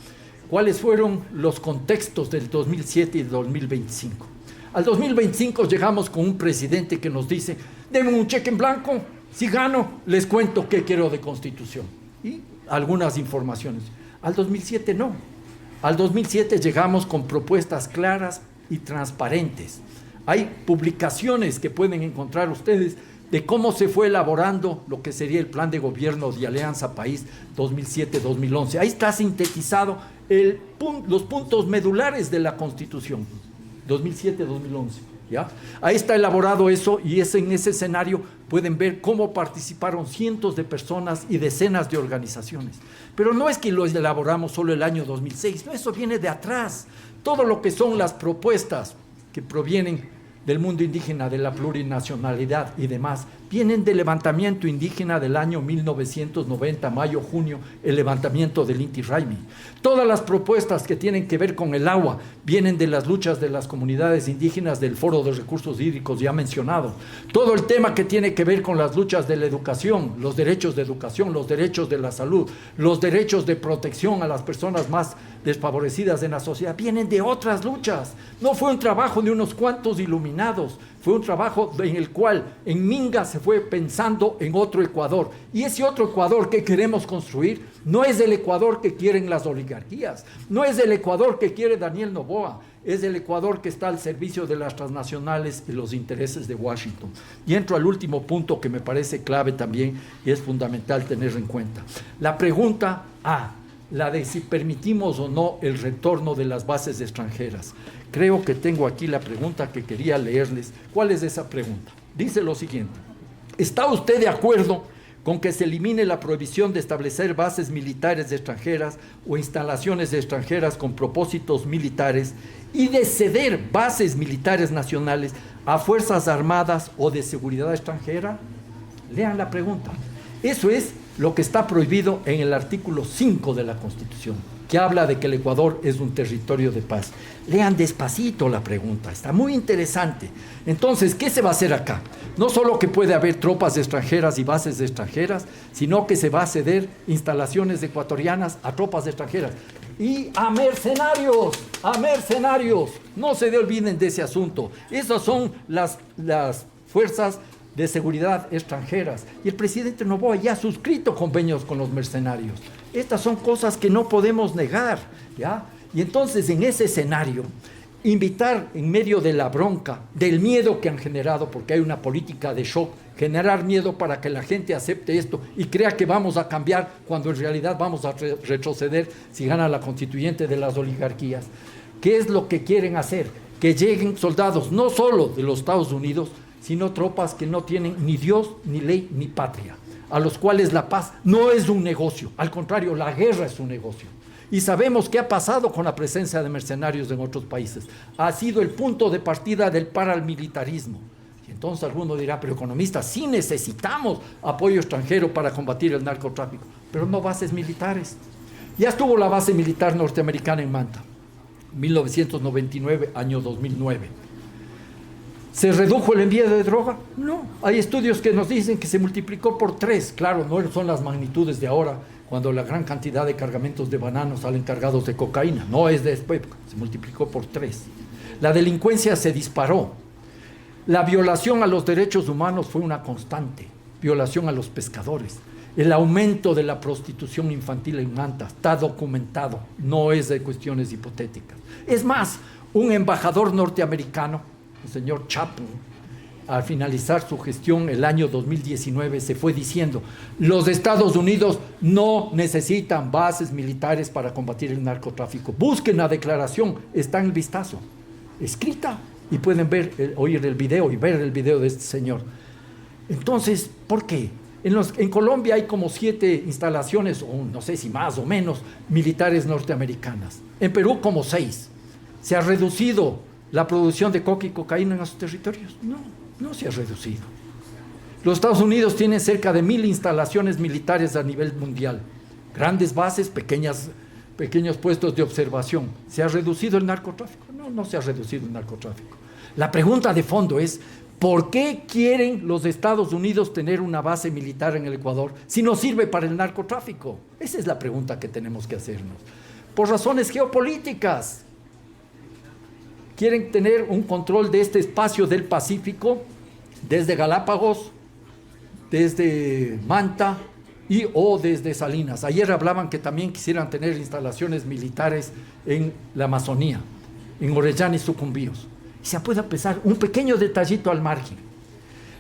¿Cuáles fueron los contextos del 2007 y del 2025? Al 2025 llegamos con un presidente que nos dice, denme un cheque en blanco, si gano, les cuento qué quiero de Constitución. Y algunas informaciones. Al 2007 no. Al 2007 llegamos con propuestas claras y transparentes. Hay publicaciones que pueden encontrar ustedes de cómo se fue elaborando lo que sería el plan de gobierno de Alianza País 2007-2011. Ahí está sintetizado los puntos medulares de la Constitución. 2007-2011, ¿ya? Ahí está elaborado eso y en ese escenario pueden ver cómo participaron cientos de personas y decenas de organizaciones. Pero no es que lo elaboramos solo el año 2006, no, eso viene de atrás. Todo lo que son las propuestas que provienen del mundo indígena, de la plurinacionalidad y demás, vienen del levantamiento indígena del año 1990, mayo, junio, el levantamiento del Inti Raymi. Todas las propuestas que tienen que ver con el agua vienen de las luchas de las comunidades indígenas del Foro de Recursos Hídricos ya mencionado. Todo el tema que tiene que ver con las luchas de la educación, los derechos de educación, los derechos de la salud, los derechos de protección a las personas más desfavorecidas en la sociedad, vienen de otras luchas. No fue un trabajo de unos cuantos iluminados, fue un trabajo en el cual en Minga se fue pensando en otro Ecuador. Y ese otro Ecuador que queremos construir no es el Ecuador que quieren las oligarquías, no es el Ecuador que quiere Daniel Noboa, es el Ecuador que está al servicio de las transnacionales y los intereses de Washington. Y entro al último punto que me parece clave también y es fundamental tener en cuenta. La pregunta la de si permitimos o no el retorno de las bases extranjeras. Creo que tengo aquí la pregunta que quería leerles. ¿Cuál es esa pregunta? Dice lo siguiente: ¿está usted de acuerdo con que se elimine la prohibición de establecer bases militares extranjeras o instalaciones extranjeras con propósitos militares y de ceder bases militares nacionales a fuerzas armadas o de seguridad extranjera? Lean la pregunta. Eso es lo que está prohibido en el artículo 5 de la Constitución, que habla de que el Ecuador es un territorio de paz. Lean despacito la pregunta, está muy interesante. Entonces, ¿qué se va a hacer acá? No solo que puede haber tropas extranjeras y bases extranjeras, sino que se va a ceder instalaciones ecuatorianas a tropas extranjeras. Y a mercenarios, no se olviden de ese asunto. Esas son las fuerzas de seguridad extranjeras. Y el presidente Noboa ya ha suscrito convenios con los mercenarios. Estas son cosas que no podemos negar, ¿ya? Y entonces, en ese escenario, invitar en medio de la bronca, del miedo que han generado, porque hay una política de shock, generar miedo para que la gente acepte esto y crea que vamos a cambiar cuando en realidad vamos a retroceder si gana la constituyente de las oligarquías. ¿Qué es lo que quieren hacer? Que lleguen soldados no solo de los Estados Unidos, sino tropas que no tienen ni Dios, ni ley, ni patria, a los cuales la paz no es un negocio, al contrario, la guerra es un negocio. Y sabemos qué ha pasado con la presencia de mercenarios en otros países. Ha sido el punto de partida del paramilitarismo. Y entonces alguno dirá, pero economistas, sí necesitamos apoyo extranjero para combatir el narcotráfico, pero no bases militares. Ya estuvo la base militar norteamericana en Manta, 1999, año 2009. ¿Se redujo el envío de droga? No. Hay estudios que nos dicen que se multiplicó por 3. Claro, no son las magnitudes de ahora, cuando la gran cantidad de cargamentos de bananos salen cargados de cocaína. No es de esta época, se multiplicó por 3. La delincuencia se disparó. La violación a los derechos humanos fue una constante. violación a los pescadores, el aumento de la prostitución infantil en Manta, está documentado, no es de cuestiones hipotéticas. Es más, un embajador norteamericano, el señor Chapman, al finalizar su gestión el año 2019, se fue diciendo: los Estados Unidos no necesitan bases militares para combatir el narcotráfico. Busquen la declaración, está en el vistazo, escrita, y pueden ver, oír el video y ver el video de este señor. Entonces, ¿por qué? En Colombia hay como 7 instalaciones, o no sé si más o menos, militares norteamericanas. En Perú como 6. ¿Se ha reducido la producción de coca y cocaína en esos territorios? No se ha reducido. Los Estados Unidos tienen cerca de 1,000 instalaciones militares a nivel mundial. Grandes bases, pequeños puestos de observación. ¿Se ha reducido el narcotráfico? No se ha reducido el narcotráfico. La pregunta de fondo es: ¿por qué quieren los Estados Unidos tener una base militar en el Ecuador si no sirve para el narcotráfico? Esa es la pregunta que tenemos que hacernos. Por razones geopolíticas. Quieren tener un control de este espacio del Pacífico, desde Galápagos, desde Manta o desde Salinas. Ayer hablaban que también quisieran tener instalaciones militares en la Amazonía, en Orellana y Sucumbíos. Y se puede empezar un pequeño detallito al margen.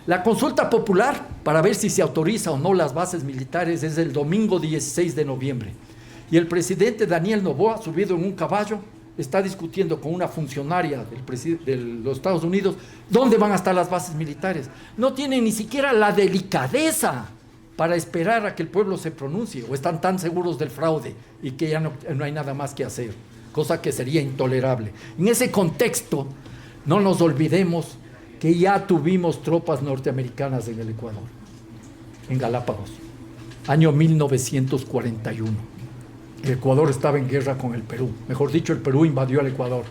La consulta popular para ver si se autoriza o no las bases militares es el domingo 16 de noviembre. Y el presidente Daniel Noboa, subido en un caballo, está discutiendo con una funcionaria de los Estados Unidos dónde van a estar las bases militares. No tienen ni siquiera la delicadeza para esperar a que el pueblo se pronuncie, o están tan seguros del fraude y que ya no hay nada más que hacer, cosa que sería intolerable. En ese contexto, no nos olvidemos que ya tuvimos tropas norteamericanas en el Ecuador, en Galápagos, año 1941. El Ecuador estaba en guerra con el Perú, mejor dicho, el Perú invadió al Ecuador.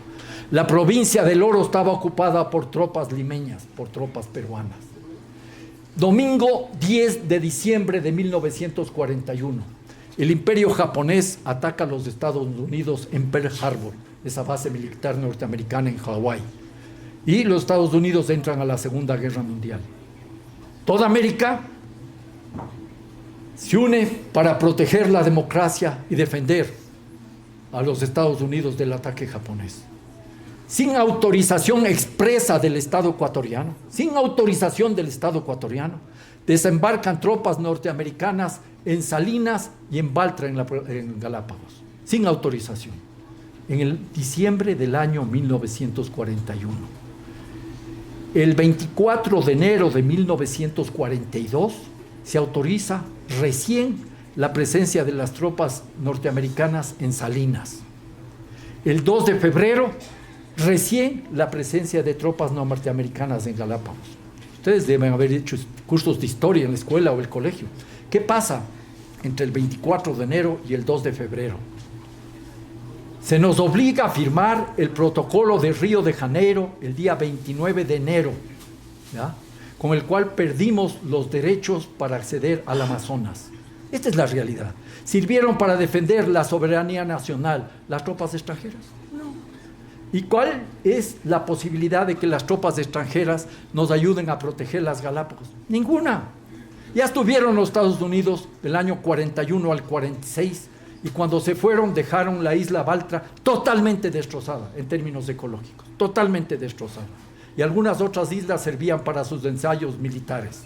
La provincia del Oro estaba ocupada por tropas limeñas, por tropas peruanas. Domingo 10 de diciembre de 1941, el imperio japonés ataca a los Estados Unidos en Pearl Harbor, esa base militar norteamericana en Hawái. Y los Estados Unidos entran a la Segunda Guerra Mundial. Toda América se une para proteger la democracia y defender a los Estados Unidos del ataque japonés. Sin autorización expresa del Estado ecuatoriano, desembarcan tropas norteamericanas en Salinas y en Baltra, en Galápagos, sin autorización, en el diciembre del año 1941. El 24 de enero de 1942 se autoriza recién la presencia de las tropas norteamericanas en Salinas. El 2 de febrero, recién la presencia de tropas norteamericanas en Galápagos. Ustedes deben haber hecho cursos de historia en la escuela o el colegio. ¿Qué pasa entre el 24 de enero y el 2 de febrero? Se nos obliga a firmar el protocolo de Río de Janeiro el día 29 de enero, ¿ya?, con el cual perdimos los derechos para acceder al Amazonas. Esta es la realidad. ¿Sirvieron para defender la soberanía nacional las tropas extranjeras? No. ¿Y cuál es la posibilidad de que las tropas extranjeras nos ayuden a proteger las Galápagos? Ninguna. Ya estuvieron los Estados Unidos del año 41 al 46 y cuando se fueron dejaron la isla Baltra totalmente destrozada en términos ecológicos, totalmente destrozada. Y algunas otras islas servían para sus ensayos militares.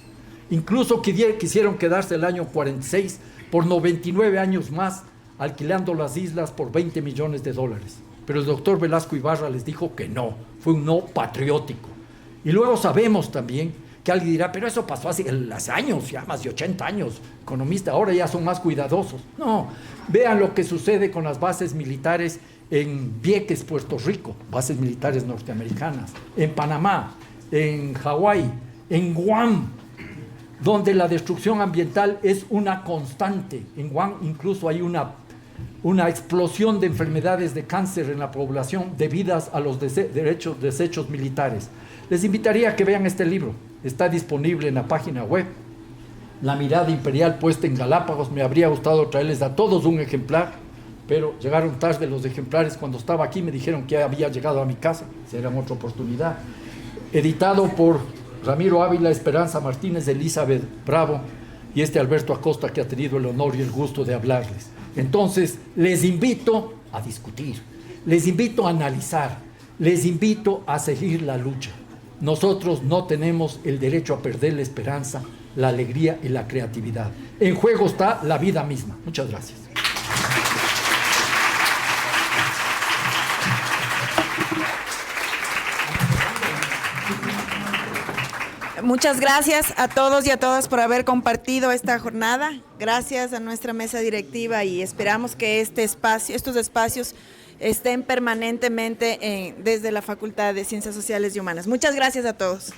Incluso quisieron quedarse el año 46 por 99 años más, alquilando las islas por $20 millones. Pero el doctor Velasco Ibarra les dijo que no, fue un no patriótico. Y luego sabemos también que alguien dirá, pero eso pasó hace años, ya más de 80 años, economista, ahora ya son más cuidadosos. No, vean lo que sucede con las bases militares en Vieques, Puerto Rico, bases militares norteamericanas, en Panamá, en Hawái, en Guam, donde la destrucción ambiental es una constante. En Guam incluso hay una explosión de enfermedades de cáncer en la población debidas a los desechos militares. Les invitaría a que vean este libro, está disponible en la página web. La mirada imperial puesta en Galápagos. Me habría gustado traerles a todos un ejemplar, pero llegaron tarde los ejemplares. Cuando estaba aquí me dijeron que había llegado a mi casa, será otra oportunidad. Editado por Ramiro Ávila, Esperanza Martínez, Elizabeth Bravo y Alberto Acosta, que ha tenido el honor y el gusto de hablarles. Entonces, les invito a discutir, les invito a analizar, les invito a seguir la lucha. Nosotros no tenemos el derecho a perder la esperanza, la alegría y la creatividad. En juego está la vida misma. Muchas gracias. Muchas gracias a todos y a todas por haber compartido esta jornada. Gracias a nuestra mesa directiva y esperamos que estos espacios estén permanentemente desde la Facultad de Ciencias Sociales y Humanas. Muchas gracias a todos.